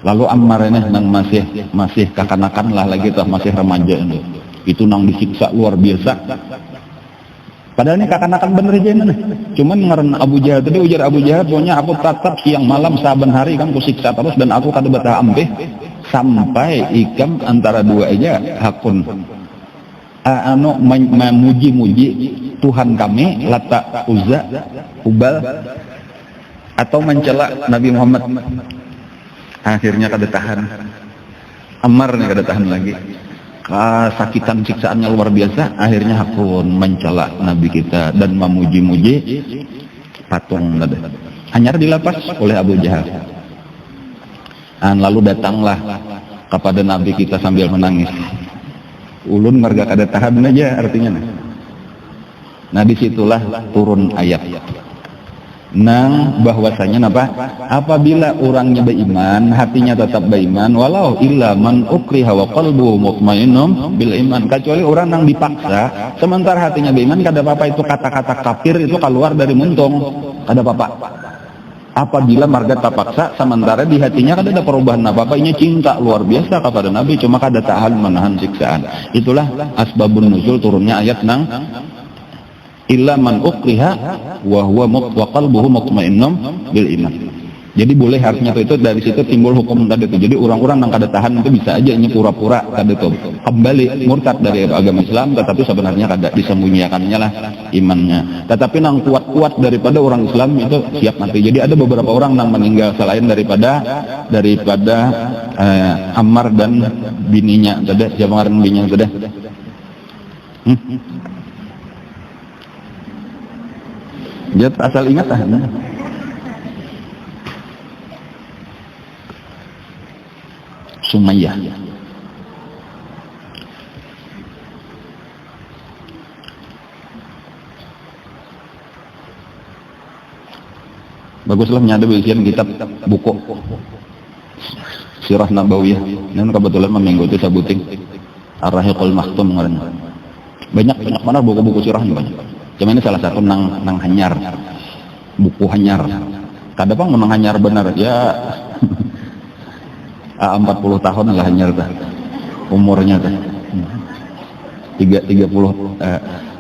Lalu Ammar ini nang masih kakanakan lah lagi tuh, masih remaja ini. Itu nang disiksa luar biasa. Padahal ini kakanakan bener aja ini. Cuman ngaran Abu Jahal tadi, ujar Abu Jahal, pokoknya aku tetap siang malam saben hari kan kusiksa terus dan aku kada betah ambeh sampai ikam antara dua aja hakun memuji-muji Tuhan kami Lata, Uzza, Hubal, atau mencela Nabi Muhammad. Akhirnya kada tahan, Ammar nih kada tahan lagi, sakitan siksaannya luar biasa. Akhirnya hakun mencela Nabi kita dan memuji-muji patung tadi. Hanyar dilepas oleh Abu Jahal. Dan lalu datanglah kepada Nabi kita sambil menangis. Ulun marga kada tahan aja artinya. Nah disitulah turun ayat. Nang bahwasanya apa? Apabila orangnya beriman, hatinya tetap beriman, walau illa man ukriha wa qalbuhu mutmainnun bil iman. Kecuali orang yang dipaksa, sementara hatinya beriman, kada apa-apa itu kata-kata kafir itu keluar dari muntung, kada apa-apa. Apabila marga terpaksa, sementara di hatinya kada ada perubahan apa-apa, ini cinta luar biasa kepada Nabi, cuma kada tahan menahan siksaan. Itulah asbabun nuzul turunnya ayat nang illa man ukriha wa qalbuhu mutmainnun bil iman. Jadi boleh harusnya itu dari situ timbul hukum tadi itu. Jadi orang-orang yang kada tahan itu bisa aja ini pura-pura kada itu kembali murtad dari agama Islam, tetapi sebenarnya kada, disembunyikannya lah imannya. Tetapi nang kuat-kuat daripada orang Islam itu siap mati. Jadi ada beberapa orang yang meninggal selain daripada Ammar dan bininya tadi, siapa ngaran bininya tadi? Jadi asal ingat lah. Sumayyah. Baguslah menyada isian kitab buku Sirah Nabawiyah. Ini kebetulan meminggu itu sabuting Ar-Rahiqul Makhtum ngarannya. Banyak mana buku-buku sirahnya banyak. Cuma ini salah satu nang Hanyar. Buku Hanyar. Kadang menang Hanyar benar ya. 40 tahun lah Hanyar dah. Umurnya dah. 30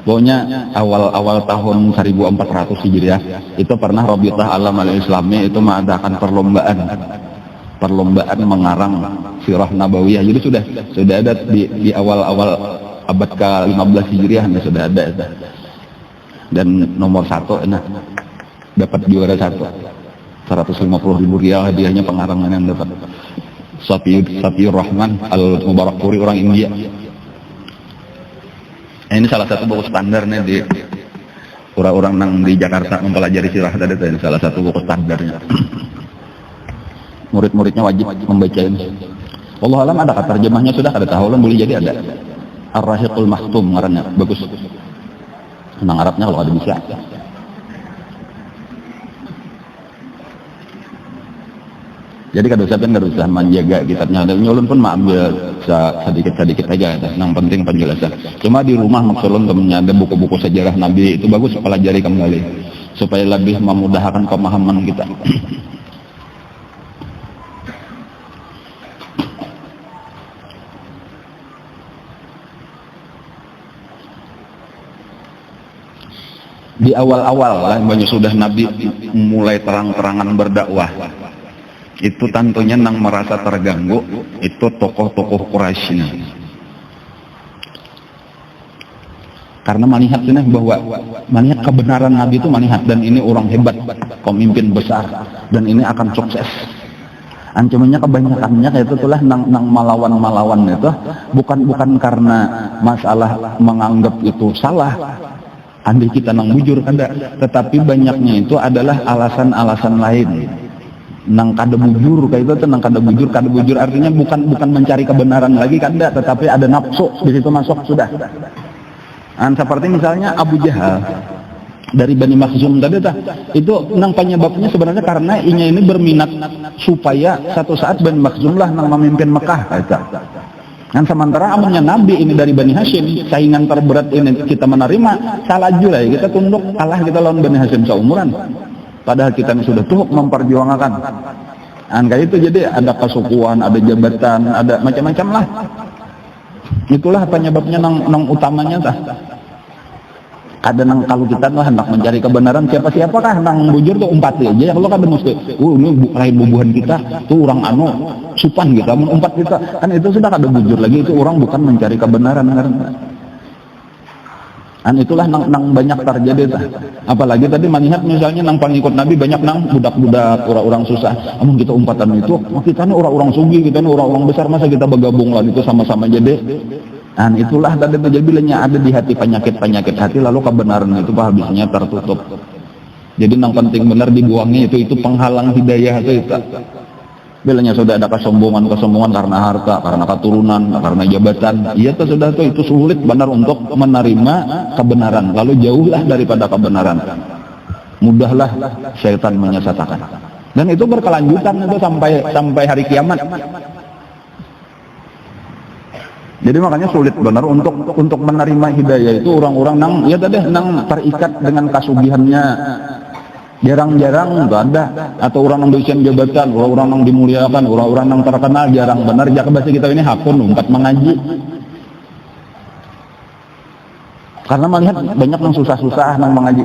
pokoknya awal tahun 1400 Hijriah itu pernah Rabitah Alam Al-Islami itu mengadakan perlombaan mengarang Sirah Nabawiyah. Jadi sudah ada di awal abad ke-15 Hijriah sudah ada. Dan nomor 1 dapat juara 1. 150.000 rial hadiahnya pengarangan yang dapat. Safiur Rahman Al-Mubarakpuri orang India. Ini salah satu buku standar nih di orang-orang yang di Jakarta mempelajari sirah tadi itu salah satu buku standarnya. Murid-muridnya wajib membaca ini. Allah alam ada kata terjemahnya sudah ada tahu boleh jadi ada. Ar-Rahiqul Makhtum ngarannya bagus. Senang Arabnya kalau ada bisa. Jadi kada usah menjaga kitabnya. Dan nyulun pun mak ambil sedikit-sedikit aja. Yang penting penjelasan. Cuma di rumah maksulun temennya ada buku-buku sejarah Nabi, itu bagus pelajari kembali supaya lebih memudahkan pemahaman kita. Di awal-awal lah banyak sudah Nabi mulai terang-terangan berdakwah, itu tentunya nang merasa terganggu itu tokoh-tokoh Quraisy. Karena melihat ini bahwa melihat kebenaran Nabi itu melihat, dan ini orang hebat, pemimpin besar, dan ini akan sukses. Ancamannya kebanyakannya itu itulah nang melawan itu bukan karena masalah menganggap itu salah. Andai kita nang bujur kada, tetapi banyaknya itu adalah alasan-alasan lain. Nang kada bujur kayak itu nang kada bujur artinya bukan mencari kebenaran lagi kada, tetapi ada nafsu di situ masuk sudah. Seperti misalnya Abu Jahal dari Bani Makhzum tadi itu nang penyebabnya sebenarnya karena inya ini berminat supaya satu saat Bani Makhzum lah nang memimpin Mekah kayak. Dan sementara amannya Nabi ini dari Bani Hashim, saingan terberat ini kita menerima, salah juga ya, kita tunduk, kalah kita lawan Bani Hashim seumuran. Padahal kita ini sudah tuh memperjuangkan. Kayak itu jadi ada kesukuan, ada jabatan, ada macam-macam lah. Itulah penyebabnya nang utamanya tah. Ada nang kalau kita tuh hendak mencari kebenaran siapa-siapakah nang bujur tuh umpat aja. Kalau kada mesti, ini lain bubuhan kita, tuh orang supan kita umpat kita. Kan itu sudah kada bujur lagi, itu orang bukan mencari kebenaran. Itulah nang banyak terjadi tah. Apalagi tadi melihat misalnya nang pengikut Nabi banyak nang budak-budak, orang-orang susah. Amun kita umpatan itu, kita ini orang-orang sugih, kita ini orang-orang besar, masa kita bergabung lah itu sama-sama jadi. Itulah tadi terjadi ada di hati penyakit hati, lalu kebenaran itu habisnya tertutup. Jadi yang penting benar dibuangnya itu penghalang hidayah itu. Bilanya sudah ada kesombongan karena harta, karena keturunan, karena jabatan. Iya tuh sudah tuh itu sulit benar untuk menerima kebenaran. Lalu jauhlah daripada kebenaran. Mudahlah syaitan menyesatkan. Dan itu berkelanjutan itu sampai hari kiamat. Jadi makanya sulit benar untuk menerima hidayah itu orang-orang nang terikat dengan kasugihannya. Jarang-jarang itu ada, atau orang yang berisian jabatan, orang yang dimuliakan, orang yang terkenal, jarang benar. Jaka bahasa kita ini hakun umpat mengaji. Karena melihat banyak yang susah-susah nang mengaji,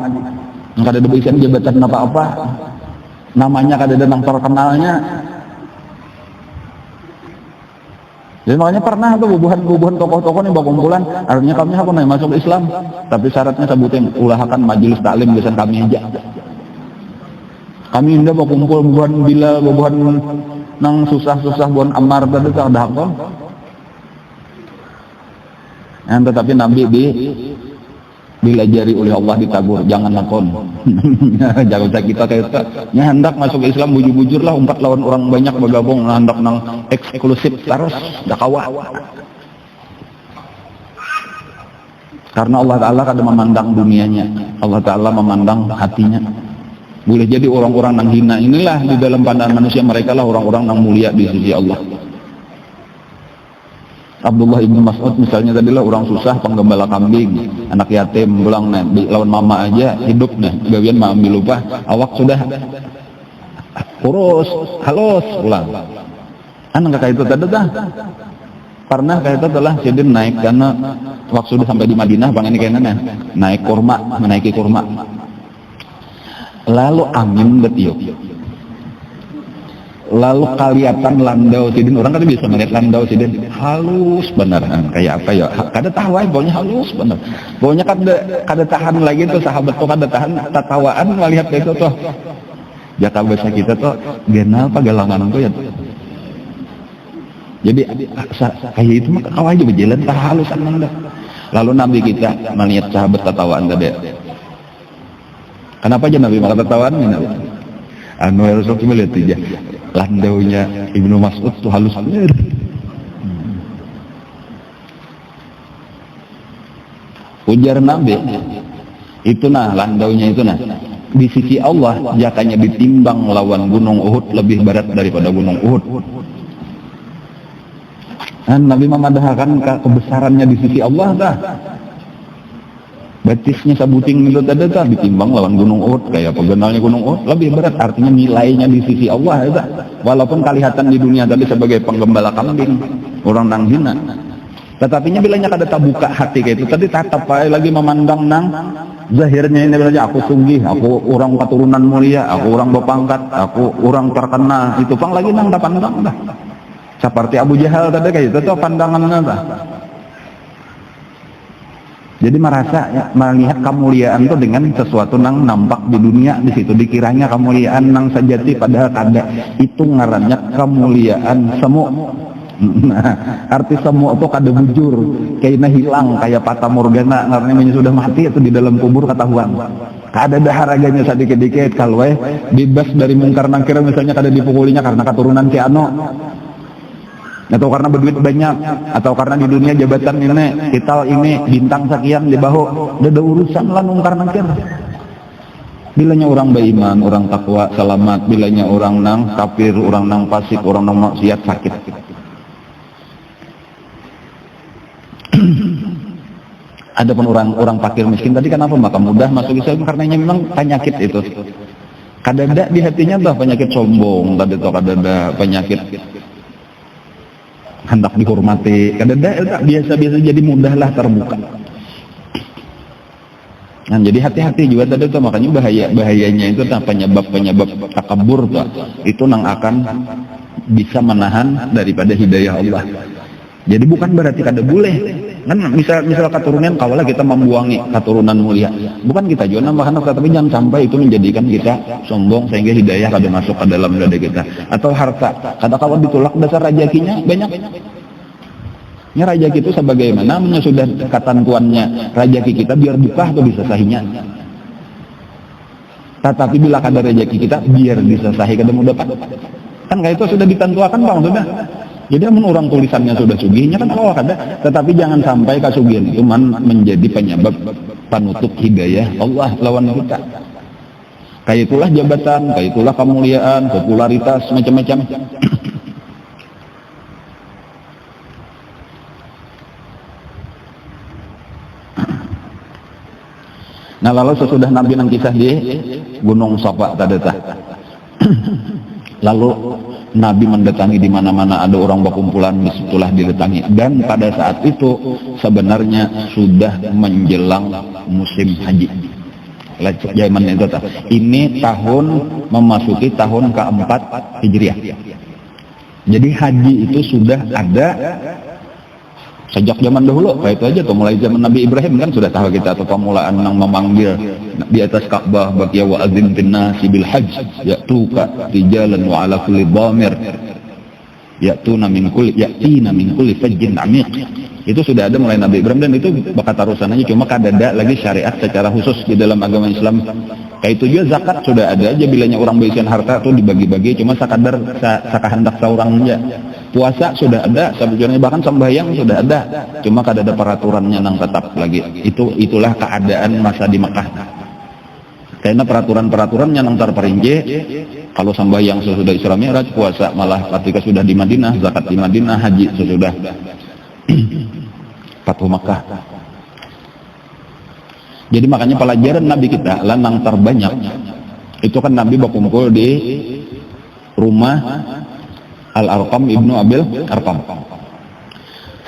kada ada berisian jabatan apa-apa, namanya kada ada nang terkenalnya. Jadi makanya pernah tuh bubuhan tokoh-tokoh nih berkumpulan, artinya kami apa nih masuk Islam, tapi syaratnya sebutin ulahakan majelis taklim biasa kami aja. Kami indah berkumpul bubuhan nang susah-susah buan Ammar tadi tak ada hakon. Tetapi Nabi dilajari oleh Allah ditagur, jangan lakon. Jangan kita kayak hendak masuk Islam bujur-bujur lah, umpat lawan orang banyak bergabung, hendak nang eksklusif terus dakawa. Karena Allah Ta'ala kada memandang dunianya, Allah Ta'ala memandang hatinya. Boleh jadi orang-orang nang hina inilah di dalam pandangan manusia, mereka lah orang-orang nang mulia di sisi Allah. Abdullah ibn Mas'ud misalnya tadilah orang susah, penggembala kambing, anak yatim, pulang lawan mama aja hidup gawian mama ambil upah, awak sudah kurus, halus pulang. Kayak itu tadi pernah kayak itu telah sidin naik karena waktu sudah sampai di Madinah, bang ini kayaknya menaiki kurma. Lalu angin betiup. Lalu kelihatan landau sidin, orang kan bisa melihat landau sidin halus benar, kayak apa ya, kada tahu pokoknya halus benar, pokoknya kada tahan lagi tuh sahabat tuh kada tahan tatawaan melihat itu tuh. Jaka bahasa kita tuh genal pagalangan tuh ya. Jadi kayak itu mah kau aja berjalan tak halusan mana. Lalu Nabi kita melihat sahabat tatawaan tadi. Kenapa aja Nabi malah tatawaan Nabi? Rasul cuma lihat aja landaunya Ibnu Mas'ud tuh halus bener. Ujar Nabi itu landaunya itu di sisi Allah jakanya ditimbang lawan gunung Uhud lebih berat daripada gunung Uhud. Dan Nabi memadahkan kebesarannya di sisi Allah dah. Batisnya sabuting itu tadi dah ditimbang lawan gunung Uhud, kayak pegenalnya gunung Uhud lebih berat, artinya nilainya di sisi Allah ya. Walaupun kelihatan di dunia tadi sebagai penggembala kambing, orang nang hina. Tetapinya bilanya kada terbuka hati kayak itu tadi tatap lagi memandang nang zahirnya ini bilanya aku sugih, aku orang keturunan mulia, aku orang berpangkat, aku orang terkenal, itu pang lagi nang pandang dah. Seperti Abu Jahal tadi kayak itu tuh pandangannya dah. Jadi merasa ya, melihat kemuliaan itu dengan sesuatu nang nampak di dunia di situ dikiranya kemuliaan nang sejati padahal kada. Itu ngarannya kemuliaan semu. Nah, arti semu itu kada bujur, kayaknya hilang kayak fata morgana, ngarannya sudah mati itu di dalam kubur ketahuan. Kada ada haraganya sedikit-dikit kalau bebas dari mungkar nangkir misalnya kada dipukulinya karena keturunan si ano. Atau karena berduit banyak, atau karena di dunia jabatan ini, kita ini bintang sekian di bahu, ada urusan lah nungkar nangkir. Bilanya orang beriman, orang takwa, selamat. Bilanya orang nang kafir, orang nang fasik, orang nang maksiat sakit. Adapun orang fakir miskin tadi kenapa maka mudah masuk Islam karenanya memang penyakit itu. Kadada di hatinya dah penyakit sombong, tadi tuh kadada penyakit hendak dihormati, kadang-kadang biasa-biasa jadi mudahlah terbuka. Nah, jadi hati-hati juga tadi tuh, makanya bahayanya itu penyebab takabur tuh, itu nang akan bisa menahan daripada hidayah Allah. Jadi bukan berarti kada boleh kan misal keturunan kawalah kita membuangi keturunan mulia, bukan kita juga nambah anak, tapi jangan sampai itu menjadikan kita sombong sehingga hidayah kada masuk ke dalam dada kita. Atau harta, kada kawat ditolak dasar rajakinya banyak. Nya rajaki itu sebagaimana sudah ketentuannya rajaki kita biar dipah atau disesahinya. Tetapi bila kada rajaki kita biar disesahi kada mau dapat. Kan kayak itu sudah ditentukan bang sudah. Jadi orang tulisannya sudah sugihnya kan kalau ada, tetapi jangan sampai kasugihan itu menjadi penyebab penutup hidayah Allah lawan kita. Kayak itulah jabatan, kayak itulah kemuliaan, popularitas macam-macam. Nah lalu sesudah Nabi nang kisah di Gunung Safa tadi lalu Nabi mendatangi di mana-mana ada orang berkumpulan, disitulah didatangi. Dan pada saat itu sebenarnya sudah menjelang musim haji. Zaman itu ini tahun memasuki tahun keempat Hijriah. Jadi haji itu sudah ada sejak zaman dahulu. Kayak itu aja tuh, mulai zaman Nabi Ibrahim kan sudah tahu kita atau pemulaan yang memanggil di atas Ka'bah baqiya wa adzim bin nasi bil hajj ya'tuka rijalan wa ala kulli dhamir yatina min kulli fajjin amiq. Itu sudah ada mulai Nabi Ibrahim, dan itu bakat tarusannya, cuma kadada lagi syariat secara khusus di dalam agama Islam. Kayak itu juga zakat sudah ada aja, bilanya orang berisian harta tuh dibagi-bagi, cuma sekadar sakahendak seorang aja. Puasa sudah ada, sebetulnya bahkan sembahyang sudah ada, cuma kadada peraturannya nang tetap lagi. Itulah keadaan masa di Mekah. Karena peraturan-peraturannya nang terperinci. Kalau sembahyang sesudah Isra Mi'raj, puasa malah ketika sudah di Madinah, zakat di Madinah, haji sesudah Fathu Makkah. Jadi makanya pelajaran Nabi kita lanang terbanyak itu kan Nabi berkumpul di rumah Al-Arqam ibnu Abil Arqam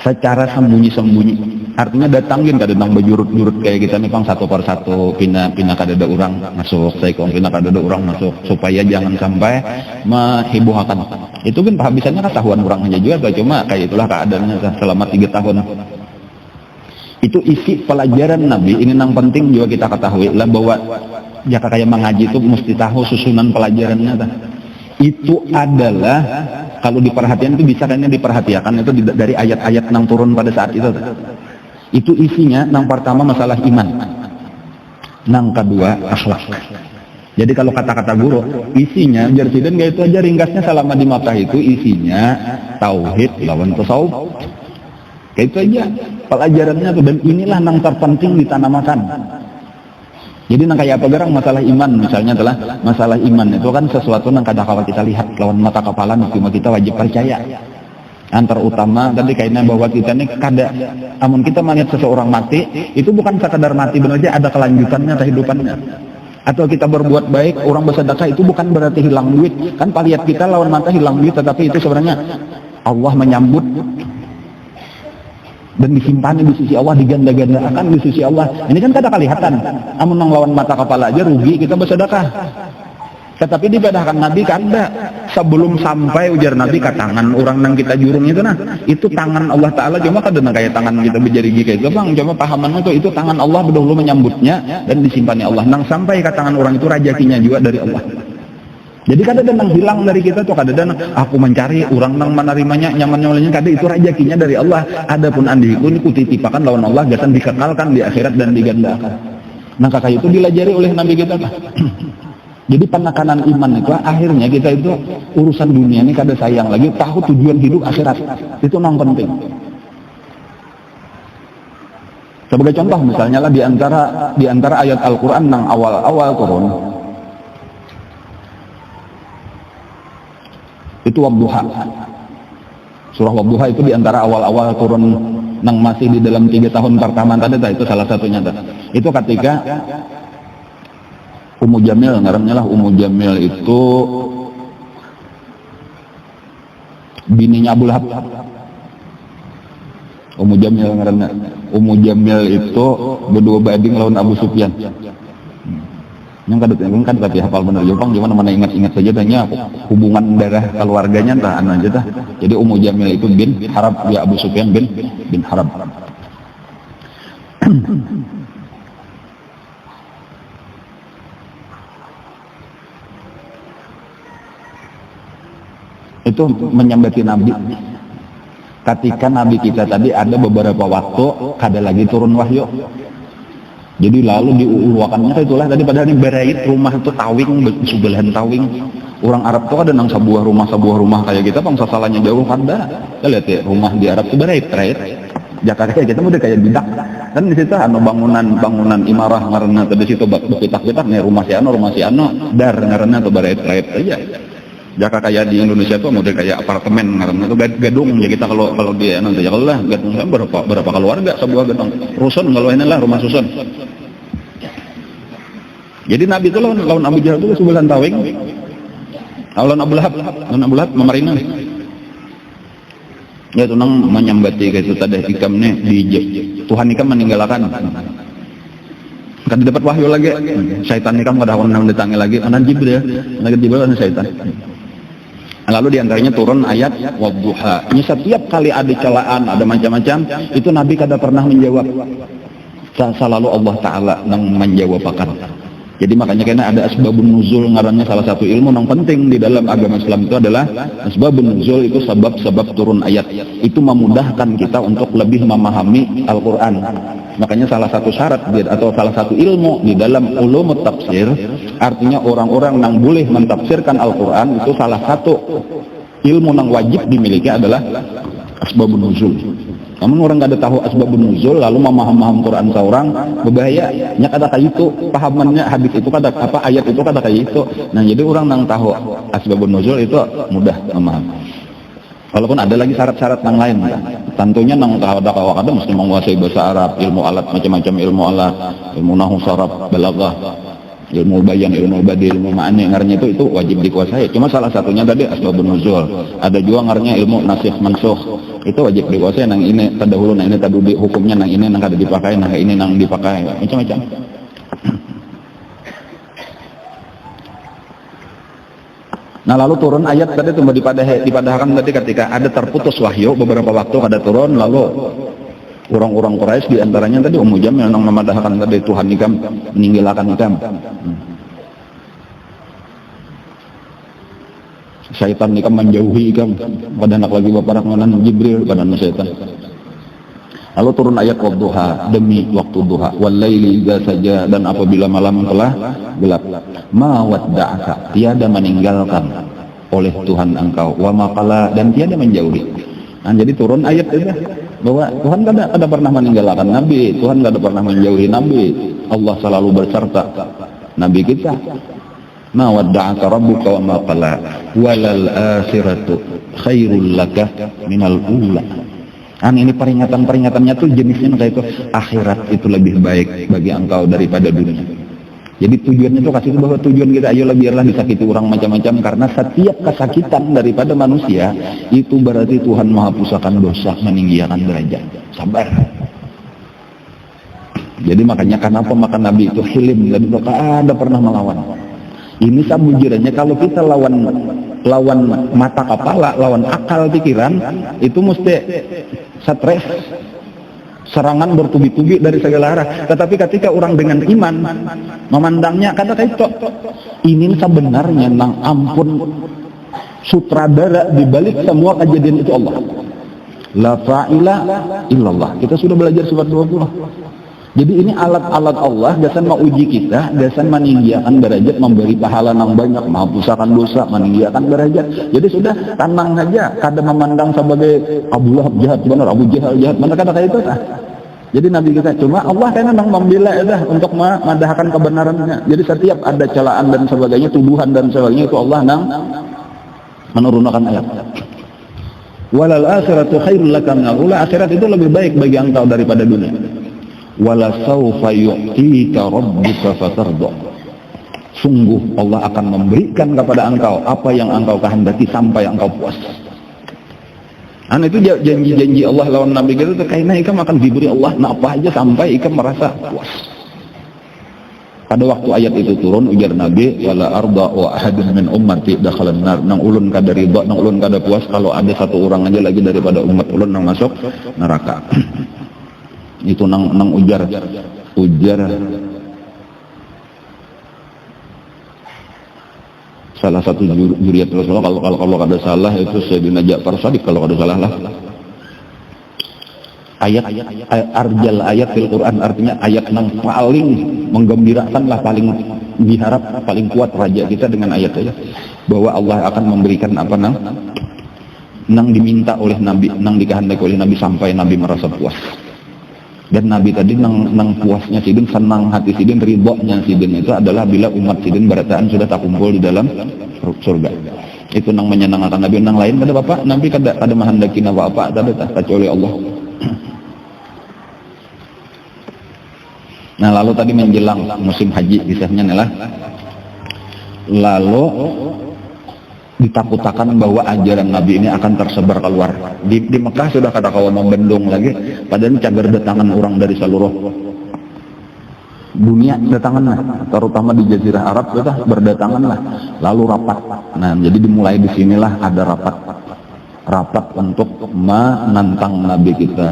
secara sembunyi-sembunyi, artinya datangin kada nang bejurut-jurut kayak kita nih pang satu per satu, pina kadada orang masuk, saikong pina kadada orang masuk, supaya jangan sampai menghiburkan. Itu kan penghabisannya ketahuan orang aja juga, cuma kayak itulah keadaannya selama 3 tahun. Itu isi pelajaran Nabi ini yang penting juga kita ketahui lah, bahwa jika kayak mengaji itu mesti tahu susunan pelajarannya. Itu adalah kalau diperhatikan itu bisa kayaknya diperhatikan itu dari ayat-ayat yang turun pada saat itu. Itu isinya yang pertama masalah iman, yang kedua akhlak. Jadi kalau kata-kata guru isinya jarsidan gak itu aja ringkasnya selama di Makkah itu isinya tauhid lawan tasawuf. Kayak itu aja pelajarannya tuh, dan inilah yang terpenting ditanamkan. Jadi nang kayak apa gerang masalah iman misalnya adalah masalah iman itu kan sesuatu nang kada kawal kita lihat lawan mata kepala cuma kita wajib percaya. Antar utama tadi kaitannya bahwa kita ini kada amun kita melihat seseorang mati itu bukan sekadar mati benar aja, ada kelanjutannya kehidupannya. Atau kita berbuat baik, orang bersedekah itu bukan berarti hilang duit. Kan palihat kita lawan mata hilang duit, tetapi itu sebenarnya Allah menyambut dan disimpan di sisi Allah, diganda-gandakan di sisi Allah. Ini kan kada kelihatan. Amun nang lawan mata kepala aja rugi kita bersedekah. Tetapi dibedahkan Nabi kada. Sebelum sampai ujar Nabi ke tangan orang nang kita jurung itu nah, itu tangan Allah Taala cuma kada nang kayak tangan kita berjari kayak bang, cuma pahaman itu tangan Allah berdahulu menyambutnya dan disimpannya Allah. Nang sampai ke tangan orang itu rezekinya juga dari Allah. Jadi kada ada nang hilang dari kita tuh, kada ada aku mencari orang nang menerimanya nyaman-nyamannya, kada, itu rezekinya dari Allah. Adapun andiku ini kutitipakan lawan Allah gasan dikekalkan di akhirat dan digandakan. Nah kakak itu dilajari oleh Nabi kita. Jadi penekanan iman itu akhirnya kita itu urusan dunia ini kada sayang lagi, tahu tujuan hidup akhirat. Itu nang penting. Sebagai contoh misalnya lah di antara ayat Al-Qur'an nang awal-awal turun itu Wadduha. Surah Wadduha itu di antara awal-awal turun nang masih di dalam 3 tahun pertama tadi, itu salah satunya. Itu ketika Ummu Jamil, ngarannya lah Ummu Jamil itu bininya Abu Lahab. Ummu Jamil ngarannya. Ummu Jamil itu berdua banding lawan Abu Sufyan. Yang kada tapi hafal bener Jepang, cuma mana ingat-ingat saja tanya hubungan darah keluarganya entah anu aja tah. Jadi Ummu Jamil itu bin Harab, ya Abu Sufyan bin Harab. Itu menyambati Nabi. Ketika Nabi kita tadi ada beberapa waktu kada lagi turun wahyu. Jadi lalu diuluakannya itulah tadi padahal ini berait rumah itu tawing, sebelahan tawing. Orang Arab tuh ada nang sebuah rumah kayak kita bangsa salahnya jauh kada. Kita lihat ya rumah di Arab itu berait. Jakarta kayak kita udah kayak bidak. Dan di situ anu bangunan imarah ngaranna tadi situ bepitak-pitak nih rumah si anu dar ngaranna tuh berait aja. Jaka kayak di Indonesia tuh model kayak apartemen karena itu gedung ya kita kalau dia nanti ya kalau lah gedung berapa keluarga sebuah gedung rusun kalau ini lah rumah susun. Jadi Nabi itu lawan Abu Jahal itu sebulan tawing, lawan Abu Lahab memerintah. Ya itu nang menyambati kayak itu tadi ikamnya di Tuhan ikam meninggalkan. Kan dapat wahyu lagi, syaitan ikam kada nang ditangi lagi, anak Jibril dan syaitan. Lalu diantaranya turun ayat Wadduha. Ini setiap kali ada celaan, ada macam-macam, itu Nabi kada pernah menjawab. Selalu Allah Ta'ala yang menjawabkan. Jadi makanya kena ada asbabun nuzul, ngarannya salah satu ilmu yang penting di dalam agama Islam itu adalah asbabun nuzul, itu sebab-sebab turun ayat. Itu memudahkan kita untuk lebih memahami Al-Quran. Makanya salah satu syarat atau salah satu ilmu di dalam ulumut tafsir, artinya orang-orang yang boleh mentafsirkan Al-Quran itu salah satu ilmu yang wajib dimiliki adalah asbabun nuzul. Namun orang nggak ada tahu asbabun nuzul lalu memaham Quran seorang berbahaya. Nyak ada kayak itu pahamannya hadis itu kada apa ayat itu kada kayak itu. Nah jadi orang yang tahu asbabun nuzul itu mudah memaham. Walaupun ada lagi syarat-syarat yang lain, tentunya nang kada mesti menguasai bahasa Arab, ilmu alat macam-macam ilmu alat, ilmu nahwu saraf, balaghah, ilmu bayan, ilmu badi, ilmu ma'ani, ngarnya itu wajib dikuasai. Cuma salah satunya tadi asbabun nuzul. Ada juga ngarnya ilmu nasikh mansukh, itu wajib dikuasai. Nang ini terdahulu, nang ini terdahulu hukumnya, nang ini nang kada dipakai, nang ini nang dipakai, macam-macam. Nah lalu turun ayat tadi itu dipadahkan tadi ketika ada terputus wahyu beberapa waktu kada turun, lalu orang-orang Quraisy diantaranya tadi Ummu Jamil yang memadahkan tadi Tuhan ikam meninggalkan ikam. Syaitan ikam menjauhi ikam, pada anak lagi baparak manan Jibril pada syaitan. Lalu turun ayat Wadduha, demi waktu duha, wal laili idza saja, dan apabila malam telah gelap. Ma wadda'aka, tiada meninggalkan oleh Tuhan engkau, wa maqala, dan tiada menjauhi. Nah, jadi turun ayat itu bahwa Tuhan kada pernah meninggalkan Nabi, Tuhan kada pernah menjauhi Nabi. Allah selalu berserta Nabi kita. Ma wadda'aka rabbuka wa ma qala walal akhiratu khairul laka minal ula. Ini peringatan-peringatannya tuh jenisnya kayak itu, akhirat itu lebih baik bagi engkau daripada dunia. Jadi tujuannya tuh kasih bahwa tujuan kita ayolah biarlah disakiti orang macam-macam, karena setiap kesakitan daripada manusia itu berarti Tuhan Maha Pusakan dosa, meninggikan derajat. Sabar. Jadi makanya kenapa maka Nabi itu hilim dan tidak ada pernah melawan. Ini sabujiranya kalau kita lawan mata kepala, lawan akal pikiran, itu mesti stres, serangan bertubi-tubi dari segala arah. Tetapi ketika orang dengan iman memandangnya kata itu, ini sebenarnya nang ampun sutradara di balik semua kejadian itu Allah. La fa'ila illallah. Kita sudah belajar surat 20. Jadi ini alat-alat Allah dasar mau uji kita, dasar meninggikan derajat, memberi pahala yang banyak, menghapuskan dosa, meninggikan derajat. Jadi sudah tenang saja, kada memandang sebagai Abu Lahab jahat benar, Abu Jahal jahat benar, kata kayak itu tah. Jadi Nabi kita cuma Allah kayaknya nang membela dah untuk memadahkan kebenarannya. Jadi setiap ada celaan dan sebagainya, tuduhan dan sebagainya itu Allah nang menurunkan ayat. Walal akhiratu khairul laka minal ula. Akhirat itu lebih baik bagi engkau daripada dunia. Wala sawfa yu'tika rabbuka fatarda. Sungguh Allah akan memberikan kepada engkau apa yang engkau kehendaki sampai engkau puas. Itu janji-janji Allah lawan Nabi kita itu kayaknya ikam akan diberi Allah apa aja sampai ikam merasa puas. Pada waktu ayat itu turun ujar Nabi, wala arda wa ahadun min ummati dakhalan nar. Nang ulun kada ridha, nang ulun kada puas kalau ada satu orang aja lagi daripada umat ulun nang masuk neraka. Itu nang ujar salah satu juriat Rasulullah, kalau kada salah itu Sayyidina Ja'far Shadiq kalau kada salah lah. Ayat arjal ayat fil Quran, artinya ayat yang paling menggembirakan lah, paling diharap, paling kuat raja kita dengan ayat aja bahwa Allah akan memberikan apa nang diminta oleh Nabi, nang dikehendaki oleh Nabi sampai Nabi merasa puas. Dan Nabi tadi nang puasnya sidin, senang hati sidin, ridhonya sidin itu adalah bila umat sidin berataan sudah tak kumpul di dalam surga. Itu nang menyenangkan Nabi. Nang lain kada bapak Nabi kada menghendaki apa-apa kada kecuali Allah. Nah lalu tadi menjelang musim haji kisahnya adalah lalu ditakutakan bahwa ajaran Nabi ini akan tersebar keluar di Mekah. Sudah kata kawan membendung lagi, padahal cagar datangan orang dari seluruh dunia datangan lah, terutama di Jazirah Arab sudah berdatangan lah, lalu rapat. Nah jadi dimulai di sinilah ada rapat untuk menantang Nabi kita.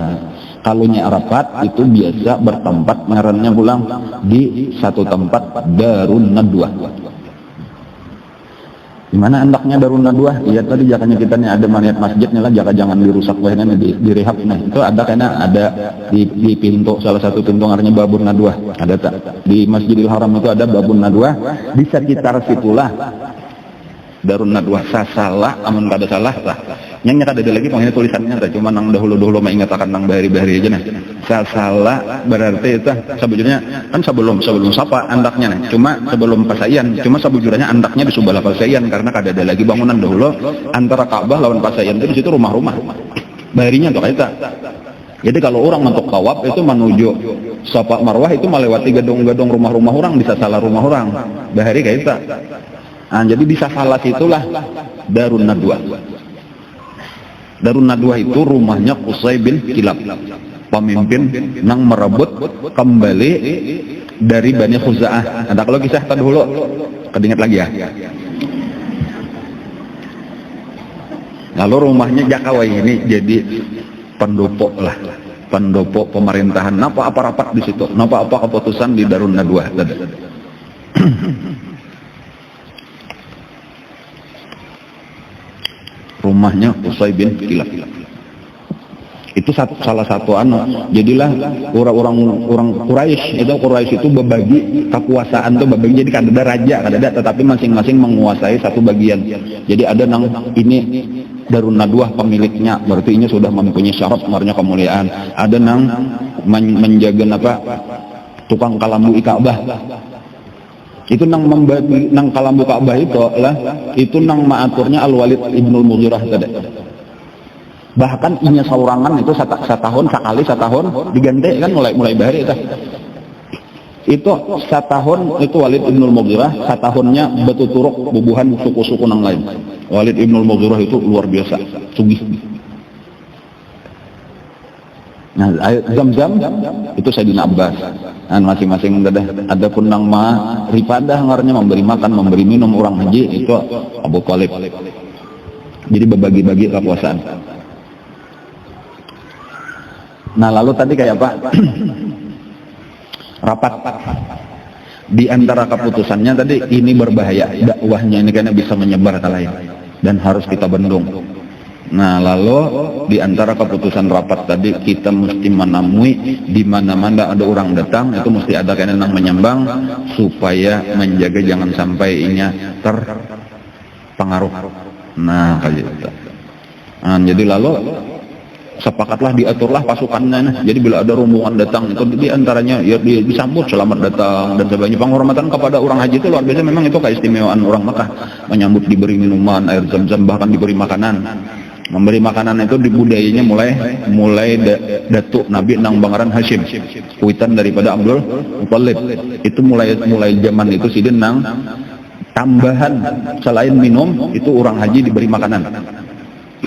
Kalunya rapat itu biasa bertempat ngarannya pulang di satu tempat Darun Nadwah. Di mana andaknya Darun Nadwah? Iya tadi jakanya kita nih ada maniat masjidnya lah, jaka jangan dirusak wahnya direhab. Nah itu ada karena ada di pintu, salah satu pintu ngarannya Babun Nadwah. Ada tak di Masjidil Haram itu ada Babun Nadwah, di sekitar situlah Darun Nadwah. Salah amun kada salah lah. Yang kada ada lagi pengen tulisannya, cuma nang dahulu mengingatakan nang bahari-bahari aja nah. Salah berarti itu sebujurnya kan sebelum sapa andaknya nah. Cuma sebelum pasayan, cuma sebujurnya andaknya di sebelah pasayan karena kada ada lagi bangunan dahulu antara Ka'bah lawan pasayan itu di situ rumah-rumah. Baharinya tuh kaita. Jadi kalau orang untuk tawaf itu menuju Safa Marwah itu melewati gedung-gedung rumah-rumah orang, bisa salah rumah orang. Bahari kaita. Nah, jadi bisa salah situlah Darun Nadwah. Darun Nadwah itu rumahnya Qusay bin Kilab, pemimpin yang merebut kembali dari Bani Khuza'ah. Ada kalau kisah tadi dulu, kedingat lagi ya. Lalu rumahnya Jakawai ini jadi pendopo lah, pendopo pemerintahan. Napa apa rapat di situ? Napa apa keputusan di Darun Nadwah? Rumahnya Qusay bin Kilab. Itu salah satu jadilah orang Quraisy itu berbagi kekuasaan tuh berbagi, jadi kada ada raja kada ada, tetapi masing-masing menguasai satu bagian. Jadi ada nang ini Darun Nadwah pemiliknya, berarti ini sudah mempunyai syarat sebenarnya kemuliaan. Ada nang menjaga tukang kalambu Ka'bah. Itu nang kalambu Ka'bah itu nang maaturnya Al-Walid Ibnul Mughirah tadi. Bahkan inya saurangan itu setahun diganti kan mulai bahari itu setahun itu Walid Ibnul Mughirah, setahunnya betuturuk bubuhan suku-suku nang lain. Walid Ibnul Mughirah itu luar biasa sugih. Nah, air Zam-Zam itu Sayyidina Abbas. Nah, masing-masing ada pun nang rifadah ngarnya memberi makan, memberi minum orang haji itu Abu Thalib. Jadi berbagi-bagi kekuasaan. Nah, lalu tadi kayak apa? Rapat. Di antara keputusannya tadi ini berbahaya, dakwahnya ini karena bisa menyebar ke lain dan harus kita bendung. Nah, lalu di antara keputusan rapat tadi kita mesti menemui di mana-mana ada orang datang itu mesti ada kainan yang menyambang supaya menjaga jangan sampai inya terpengaruh. Nah, kayak gitu. Nah, jadi lalu sepakatlah diaturlah pasukannya. Jadi bila ada rombongan datang itu di antaranya ya disambut selamat datang dan sebagainya. Penghormatan kepada orang haji itu luar biasa, memang itu keistimewaan orang Makkah. Menyambut, diberi minuman, air Zam-Zam, bahkan diberi makanan. Memberi makanan itu di budayanya mulai datuk Nabi nang Bangaran Hashim, kuitan daripada Abdul Muthalib. Itu mulai zaman itu sidin nang tambahan selain minum itu orang haji diberi makanan.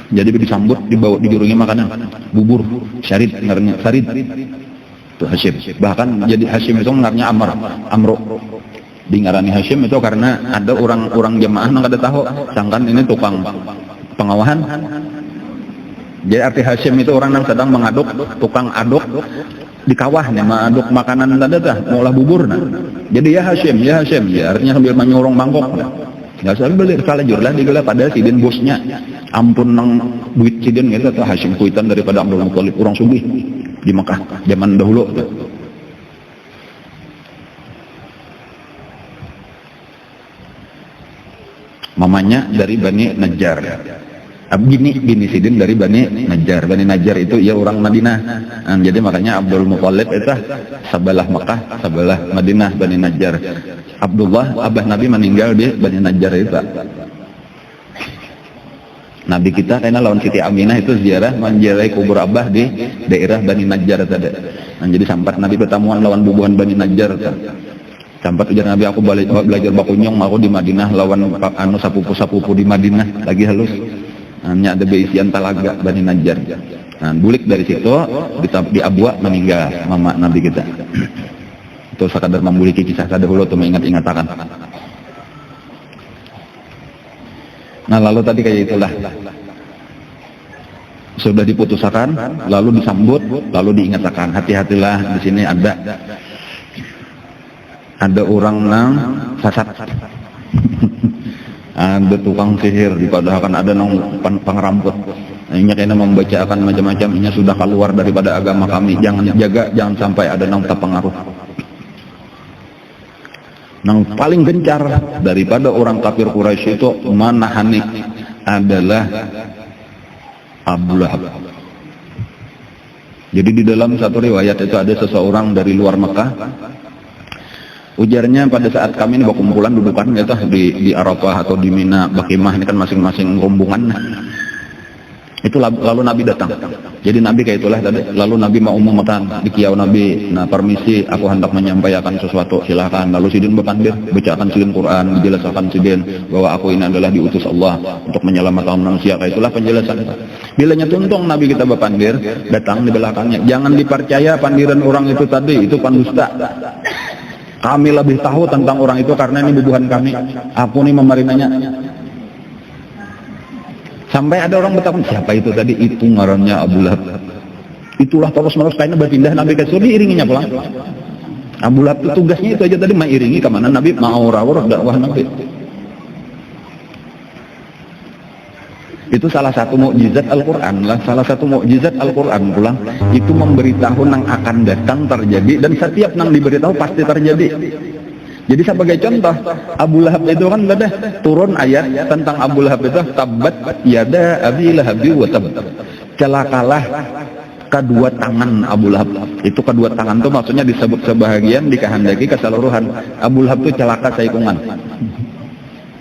Jadi disambut, dibawa digurungi makanan, bubur, syarid, ngarnya sarid. Itu Hashim. Bahkan jadi Hashim itu ngarnya Amro. Di ngarani Hashim itu karena ada orang jamaah nang kada tahu, sangkan ini tukang pengawahan. Jadi arti Hashim itu orang yang sedang mengaduk, tukang aduk di kawahnya, mengaduk makanan tadi ngolah bubur. Jadi ya Hashim, ya artinya sambil menyorong mangkok. Nggak usah beli kalajur lah digelar pada sidin bosnya. Ampun nang duit sidin gitu atau Hashim kuitan daripada Abdul Muthalib, orang sugih di Mekah zaman dahulu. Mamanya dari Bani Najjar. Bini Sidin dari Bani Najjar. Bani Najjar itu ya orang Madinah. Nah, jadi makanya Abdul Muthalib itu sebelah Mekah, sebelah Madinah, Bani Najjar. Abdullah, abah Nabi meninggal di Bani Najjar itu. Nabi kita karena lawan Siti Aminah itu ziarah menziarahi kubur abah di daerah Bani Najjar tadi. Nah, jadi sampai Nabi pertemuan lawan bubuhan Bani Najjar. Sampai ujar Nabi, aku belajar bakunyong, aku di Madinah lawan sapupu-sapupu di Madinah lagi halus. Hanya ada beisian talaga Bani Najjar. Nah, bulik dari situ di Abwa meninggal mama Nabi kita. Itu sekadar membuliki kisah dahulu untuk mengingat-ingatakan. Nah, lalu tadi kayak itulah. Sudah diputuskan, lalu disambut, lalu diingatkan. Hati-hatilah di sini ada orang nang sasat. Ada tukang sihir, dipadahkan ada nang pengeramput. Ini kayaknya membacakan macam-macam, ini sudah keluar daripada agama kami. Jangan sampai ada nang terpengaruh. Nang paling gencar daripada orang kafir Quraisy itu manahani adalah Abu Lahab. Jadi di dalam satu riwayat itu ada seseorang dari luar Mekah. Ujarnya pada saat kami ini berkumpulan dudukan gitu di Arafah atau di Mina, Bakimah ini kan masing-masing rombongan. Itu lalu Nabi datang. Jadi Nabi kayak itulah tadi. Lalu Nabi mau umumkan di kiau Nabi. Nah, permisi, aku hendak menyampaikan sesuatu, silakan. Lalu sidin berpandir, bacakan sidin Quran, menjelaskan sidin bahwa aku ini adalah diutus Allah untuk menyelamatkan manusia. Kayak itulah penjelasan. Bilanya tuntung Nabi kita berpandir, datang di belakangnya. Jangan dipercaya pandiran orang itu tadi, itu pendusta. Kami lebih tahu tentang orang itu karena ini bubuhan kami. Aku nih memarinanya. Sampai ada orang bertanya, siapa itu tadi? Itu ngarannya Abu Lahab. Itulah terus-menerus kayaknya berpindah Nabi ke surga, diiringinya pulang. Abu Lahab itu tugasnya itu aja tadi, mengiringi kemana Nabi, mau rawur dakwah Nabi. Itu salah satu mukjizat Al-Quran lah, salah satu mukjizat Al-Quran pulang. Itu memberitahu nang akan datang terjadi, dan setiap nang diberitahu pasti terjadi. Jadi sebagai contoh, Abu Lahab itu kan ada turun ayat tentang Abu Lahab itu, tabat yada abi lahabi wa tab. Celakalah kedua tangan Abu Lahab. Itu kedua tangan tuh maksudnya disebut sebahagian dikehendaki keseluruhan. Abu Lahab tuh celaka saikungan.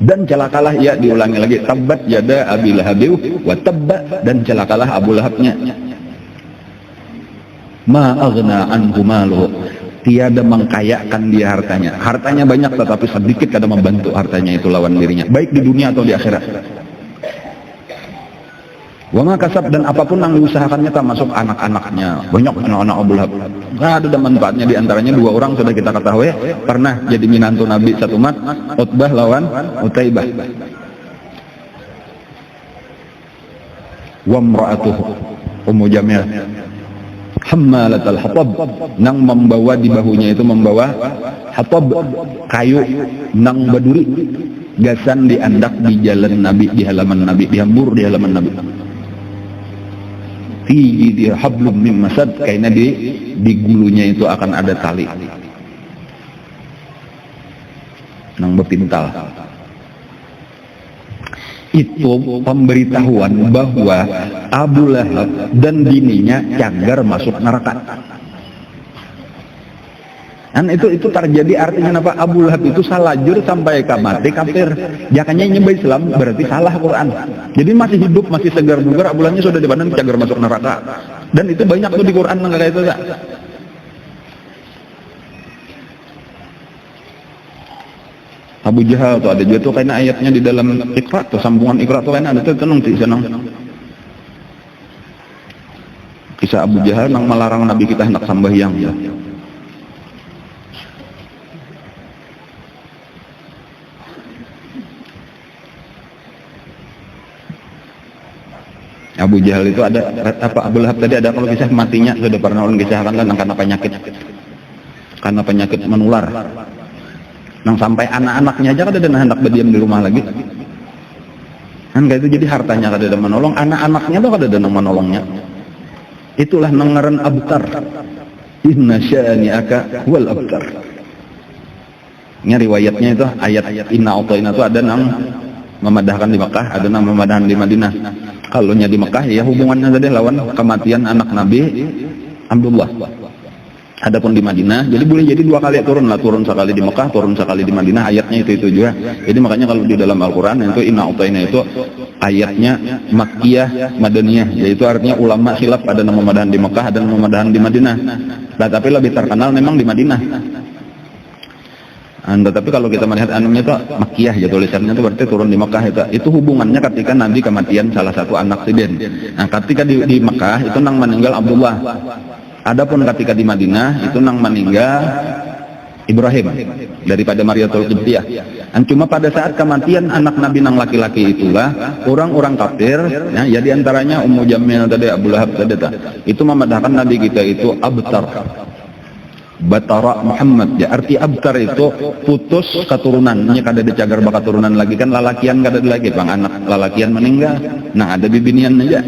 Dan celakalah ia, diulangi lagi, tabbat yada Abi Lahabiw wa tabba, dan celakalah Abu Lahabnya. Ma aghna anhu maluhu, tiada mengkayakan dia hartanya. Hartanya banyak tetapi sedikit kada membantu hartanya itu lawan dirinya, baik di dunia atau di akhirat. Wa ma kasab, dan apapun yang diusahakannya termasuk anak-anaknya. Banyak anak-anak Abu Lahab, nggak ada manfaatnya. Di antaranya dua orang sudah kita ketahui pernah jadi minantu Nabi satu mat, Utbah lawan Utaibah. Wa imra'atuhu Ummu Jamil hammalatal hatab, nang membawa di bahunya itu membawa hatab, kayu nang baduri, gasan diandak di jalan Nabi, di halaman Nabi, dihambur di halaman Nabi. Di hablum min masad, karena di gulunya itu akan ada tali nang berpintal. Itu pemberitahuan bahwa Abu Lahab dan bininya cagar masuk neraka. Dan itu terjadi, artinya apa? Abu Lahab itu salajur sampai mati kafir. Jakanya nyembah Islam berarti salah Quran. Jadi masih hidup, masih segar bugar, Abu Lahabnya sudah dipandang cagar masuk neraka. Dan itu banyak tuh di Quran kayak itu. Abu Jahal tuh ada juga tuh kayaknya ayatnya di dalam Iqra tuh, sambungan Iqra tuh kayaknya ada tuh, tenang sih senang. Kisah Abu Jahal nang melarang Nabi kita hendak sambahyang ya. Abu Jahal itu ada apa, Abu Lahab tadi ada kalau kisah matinya sudah pernah ulun kisahkan kan karena penyakit menular. Nang sampai anak-anaknya aja kada ada hendak berdiam di rumah lagi. Kan kayak itu, jadi hartanya kada ada menolong, anak-anaknya tuh kada ada nang menolongnya. Itulah nang ngaran abtar. Inna syani'aka wal abtar. Ini riwayatnya itu ayat inna a'tayna itu ada nang memadahkan di Mekah, ada nang memadahkan di Madinah. Kalau nya di Mekah ya hubungannya tadi lawan kematian anak Nabi Abdullah. Adapun di Madinah, jadi boleh jadi dua kali turun lah, turun sekali di Mekah, turun sekali di Madinah, ayatnya itu juga. Jadi makanya kalau di dalam Al-Quran itu inna a'tayna itu ayatnya Makkiyah, Madaniyah, yaitu artinya ulama khilaf, ada nama memadahan di Mekah, ada nama memadahan di Madinah. Nah, tapi lebih terkenal memang di Madinah. Tetapi kalau kita melihat anunya itu Makkiyah ya, tulisannya itu berarti turun di Mekah itu hubungannya ketika Nabi kematian salah satu anak Sidin. Nah, ketika di Mekah itu nang meninggal Abdullah. Adapun ketika di Madinah itu nang meninggal Ibrahim daripada Mariatul Qibtiyah. Dan cuma pada saat kematian anak Nabi nang laki-laki itulah orang-orang kafir ya diantaranya Ummu Jamil tadi, Abu Lahab tadi itu memadahkan Nabi kita itu abtar. Batara Muhammad ya, arti abtar itu putus keturunannya, kada ada cagar baka turunan lagi kan, lalakian kada ada lagi bang, anak lalakian meninggal, nah ada bibinian aja.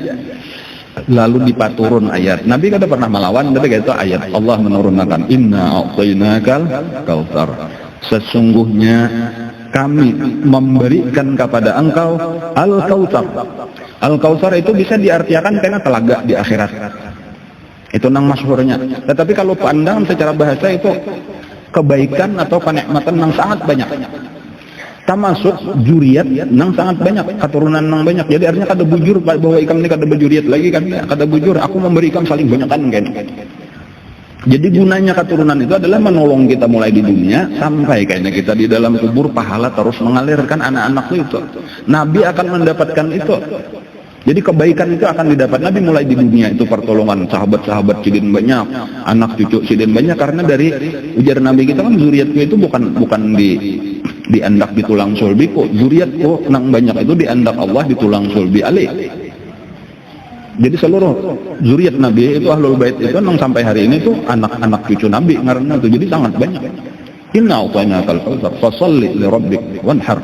Lalu dipaturun ayat, Nabi kada pernah melawan, tapi itu ayat Allah menurunkan inna a'tainakal kautsar, sesungguhnya kami memberikan kepada engkau al-kautsar. Al-kautsar itu bisa diartikan karena telaga di akhirat. Itu nang masyhurnya. Tetapi kalau pandangan secara bahasa itu kebaikan atau kenikmatan yang sangat banyak. Termasuk juriat nang sangat banyak, keturunan nang banyak. Jadi artinya kada bujur bahwa ikam ini kada bejuriat lagi kan, kada bujur. Aku memberi ikam saling banyakkan kan. Jadi gunanya keturunan itu adalah menolong kita mulai di dunia sampai kayaknya kita di dalam kubur, pahala terus mengalirkan anak-anak itu. Nabi akan mendapatkan itu. Jadi kebaikan itu akan didapat Nabi mulai di dunia, itu pertolongan sahabat-sahabat sidin banyak, anak cucu sidin banyak, karena dari ujar Nabi kita kan zuriatku itu bukan diandak di tulang sulbiku, zuriatku nang banyak itu diandak Allah di tulang sulbi Ali. Jadi seluruh zuriat Nabi itu ahlul bait itu nang sampai hari ini tuh anak-anak cucu Nabi karena itu, jadi sangat banyak. Inna a'tainakal kautsar fasholli li rabbik wanhar.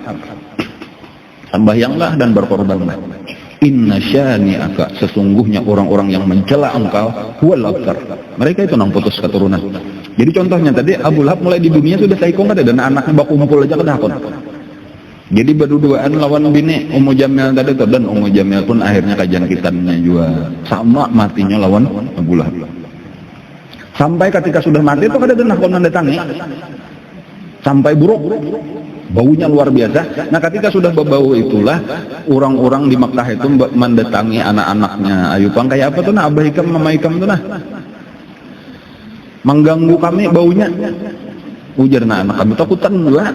Sembahyanglah dan berkorbanlah. Inna syani'aka, sesungguhnya orang-orang yang mencela engkau huwal abtar, mereka itu nang putus keturunan. Jadi contohnya tadi Abu Lahab mulai di dunia sudah saikong kada, dan anaknya baku kumpul aja kada hakon. Jadi berduaan lawan bini Ummu Jamil tadi tuh, dan Ummu Jamil pun akhirnya kajankitannya juga sama matinya lawan Abu Lahab. Sampai ketika sudah mati itu kada denah konon datangi. Sampai buruk. Baunya luar biasa. Nah ketika sudah berbau itulah orang-orang di Makkah itu mendatangi anak-anaknya. Ayo pang kayak apa tuh nah, Abah Hikam, Mama Hikam tuh nah. Mengganggu kami baunya. Ujar nah anak kami takutan juga.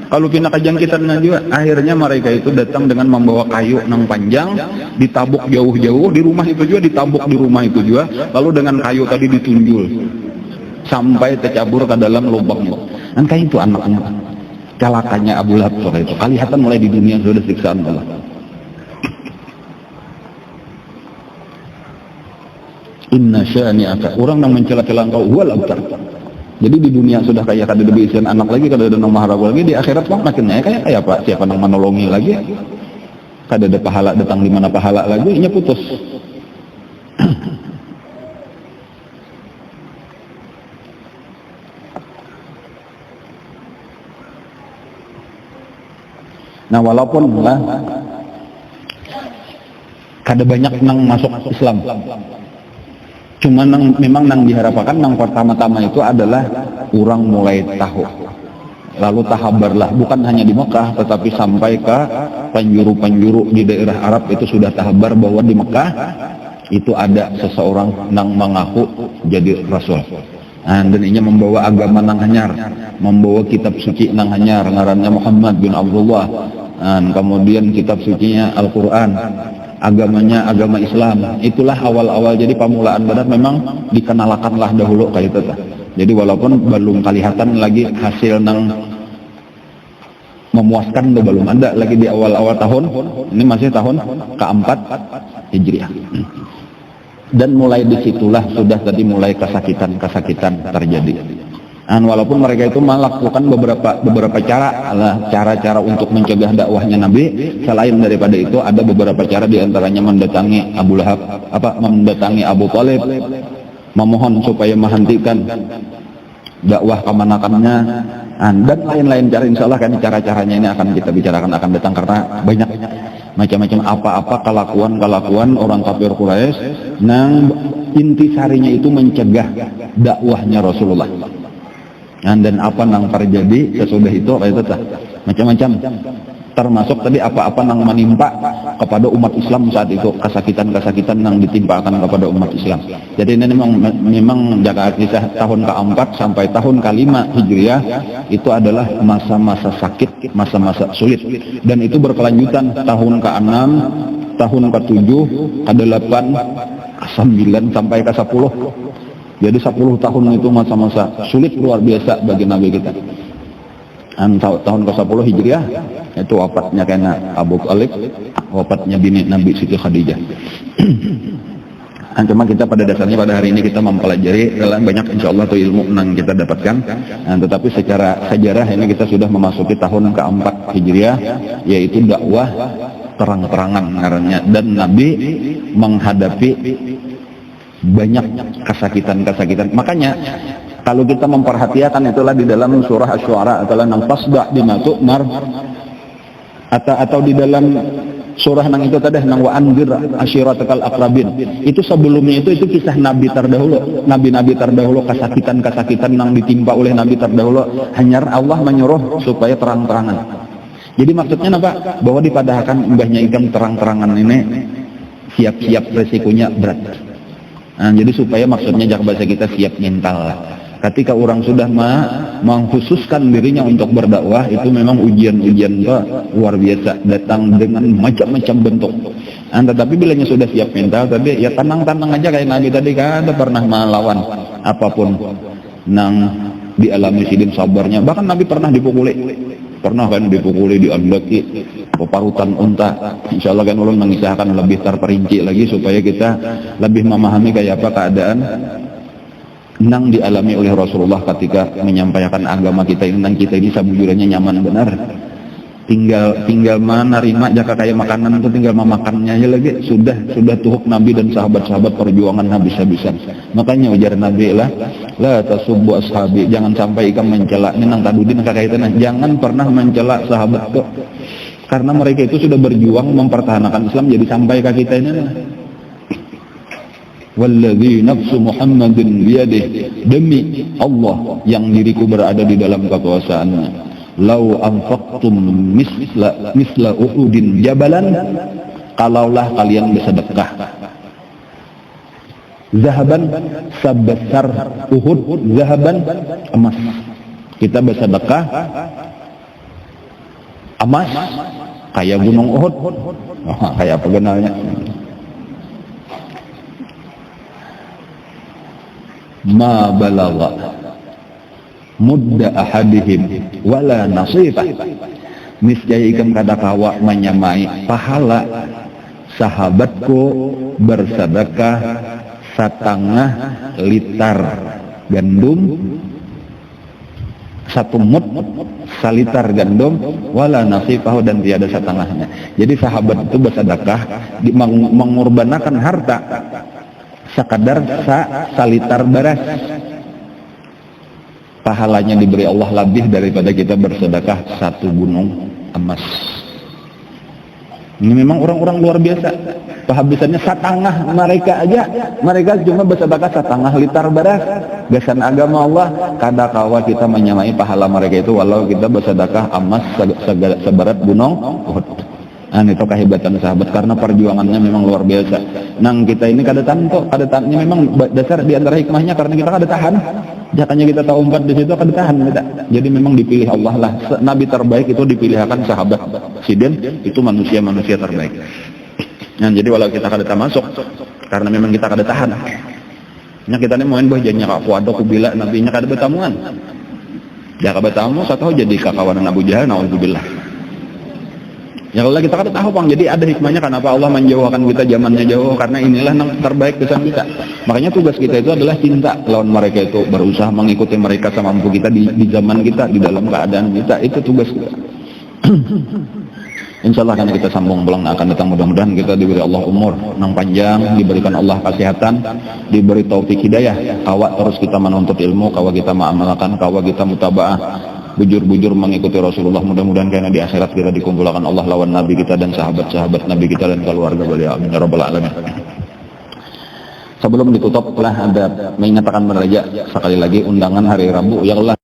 Kalau pindah kejangkitannya juga. Akhirnya mereka itu datang dengan membawa kayu nang panjang, ditabuk jauh-jauh di rumah itu juga, ditabuk di rumah itu juga. Lalu dengan kayu tadi ditunjul sampai tercabur ke dalam lubangnya. Dan kayak itu anaknya. Celakanya Abu Lahab itu. Kelihatan mulai di dunia sudah siksaan Allah. Inna syani'aka, orang yang mencela-cela engkau huwal abtar. Jadi di dunia sudah kayak kada ada bisian anak lagi, kada ada nomor harapan lagi, di akhirat mah makinnya kayak apa? Siapa yang menolongi lagi? Kada ada pahala datang di mana pahala lagi, nya putus. Nah walaupun lah kada banyak nang masuk Islam. Cuma memang nang diharapkan nang pertama-tama itu adalah orang mulai tahu. Lalu tahabarlah, bukan hanya di Mekah tetapi sampai ke penjuru-penjuru di daerah Arab itu sudah tahabar bahwa di Mekah itu ada seseorang nang mengaku jadi Rasul. Dan ini membawa agama nang hanyar, membawa kitab suci nang hanyar, ngarannya Muhammad bin Abdullah. Dan kemudian kitab sucinya Al-Quran. Agamanya agama Islam. Itulah awal-awal jadi pamulaan Badar memang dikenalkanlah dahulu kayak itu. Jadi walaupun belum kelihatan lagi hasil nang memuaskan tuh, belum ada lagi di awal-awal tahun. Ini masih tahun keempat Hijriah. Dan mulai disitulah sudah tadi mulai kesakitan terjadi. Dan walaupun mereka itu melakukan beberapa cara untuk mencegah dakwahnya Nabi, selain daripada itu ada beberapa cara, diantaranya mendatangi Abu Lahab, mendatangi Abu Thalib, memohon supaya menghentikan dakwah kemanakannya, dan lain-lain cara. Insya Allah kan cara-caranya ini akan kita bicarakan akan datang, karena banyak macam-macam apa-apa kelakuan orang kafir Quraisy nang intisarinya itu mencegah dakwahnya Rasulullah. Dan apa nang terjadi sesudah itu macam-macam, termasuk tadi apa-apa nang menimpa kepada umat Islam saat itu, kesakitan nang ditimpakan kepada umat Islam. Jadi ini memang jaga kisah tahun keempat sampai tahun kelima Hijriah itu adalah masa-masa sakit, masa-masa sulit, dan itu berkelanjutan tahun ke-6, tahun ke-7, ke-8, ke-9 sampai ke-10. Jadi 10 tahun itu masa-masa sulit luar biasa bagi Nabi kita. Tahun ke-10 Hijriah itu wafatnya kena Abu Thalib, wafatnya bini Nabi Siti Khadijah. Cuma kita pada dasarnya pada hari ini kita mempelajari dalam banyak insya Allah tuh ilmu yang kita dapatkan. Tetapi secara sejarah ini kita sudah memasuki tahun ke-4 Hijriah, yaitu dakwah terang-terangan ngarannya, dan Nabi menghadapi banyak kesakitan. Makanya kalau kita memperhatikan itulah di dalam surah Asy-Syu'ara adalah nang fasda' bima tu'mar, atau di dalam surah nang itu tadi nang wa anzir asyiratakal aqrabin. Itu sebelumnya itu kisah nabi terdahulu, nabi-nabi terdahulu, kesakitan nang ditimpa oleh nabi terdahulu, hanya Allah menyuruh supaya terang-terangan. Jadi maksudnya apa? Bahwa dipadahkan mbahnya ikan terang-terangan ini siap-siap resikonya berat. Jadi supaya maksudnya jak bahasa kita siap mental. Ketika orang sudah mengkhususkan dirinya untuk berdakwah, itu memang ujian-ujian luar biasa datang dengan macam-macam bentuk. Tetapi bilanya sudah siap mental, tapi ya tenang-tenang aja kayak Nabi tadi kan ada pernah melawan apapun nang dialami sidin sabarnya. Bahkan Nabi pernah dipukuli. Pernah kan dipukuli, diandaki, peparutan unta. Insya Allah kan ulun mengisahkan lebih terperinci lagi supaya kita lebih memahami kayak apa keadaan nang dialami oleh Rasulullah ketika menyampaikan agama kita ini. Nang kita ini sabujurnya nyaman benar, tinggal menerima jaka kayak makanan itu tinggal memakannya aja lagi sudah tuhuk Nabi dan sahabat-sahabat perjuangan habis-habisan. Makanya ujar Nabi lah, la tasubbu ashabi, jangan sampai ikam mencela. Ini nang tadudin kakak itu, jangan pernah mencela sahabat tuh. Karena mereka itu sudah berjuang mempertahankan Islam, jadi sampai ke kita ini. Walladzi nafsu Muhammadin biyadih, demi Allah yang diriku berada di dalam kekuasaannya, lau anfaqtum misla uhudin jabalan, kalaulah kalian bersedekah zahaban sebesar Uhud, zahaban emas, kita bersedekah emas kayak gunung Uhud. Kayak apa kenalnya? Ma balagha mudda ahadihim wala nasifah, niscaya ikam kada kawa menyamai pahala sahabatku bersedekah setengah liter gandum, satu mud salitar gandum, wala nasifahu, dan tiada setengahnya. Jadi sahabat itu bersedekah mengorbankan harta sekadar salitar beras, pahalanya diberi Allah lebih daripada kita bersedekah satu gunung emas. Ini memang orang-orang luar biasa. Kehabisannya setengah mereka aja. Mereka cuma bersedekah setengah liter beras. Gasan agama Allah, kada kawa kita menyamai pahala mereka itu walau kita bersedekah emas seberat gunung Uhud. Nah, itu kehebatan sahabat karena perjuangannya memang luar biasa. Nang kita ini kada tanto, kada tahannya memang dasar di antara hikmahnya karena kita kada tahan. Jakanya kita tahu umpat di situ kada tahan kita. Jadi memang dipilih Allah lah. Nabi terbaik itu dipilihkan sahabat. Siden itu manusia terbaik. Nah, jadi walau kita kada masuk karena memang kita kada tahan. Nya kita ini main bahjanya kak kuado kubila nabinya kada bertamuan. Ya kada bertamu satu jadi kakawanan Abu Jahal, naudzubillah. Ya kalau kita kada tahu bang, jadi ada hikmahnya kenapa Allah menjauhkan kita zamannya jauh, karena inilah yang terbaik kesan kita. Makanya tugas kita itu adalah cinta lawan mereka itu, berusaha mengikuti mereka semampu kita di zaman kita, di dalam keadaan kita, itu tugas kita. Insya Allah karena kita sambung pulang akan datang, mudah-mudahan kita diberi Allah umur yang panjang, diberikan Allah kesehatan, diberi taufik hidayah, kawa terus kita menuntut ilmu, kawa kita mengamalkan, kawa kita mutabaah, bujur-bujur mengikuti Rasulullah. Mudah-mudahan karena di akhirat kita dikumpulkan Allah lawan Nabi kita dan sahabat-sahabat Nabi kita dan keluarga beliau. Amin ya rabbal alamin. Sebelum ditutup, telah ada mengatakan meraja sekali lagi undangan hari Rabu ya Allah.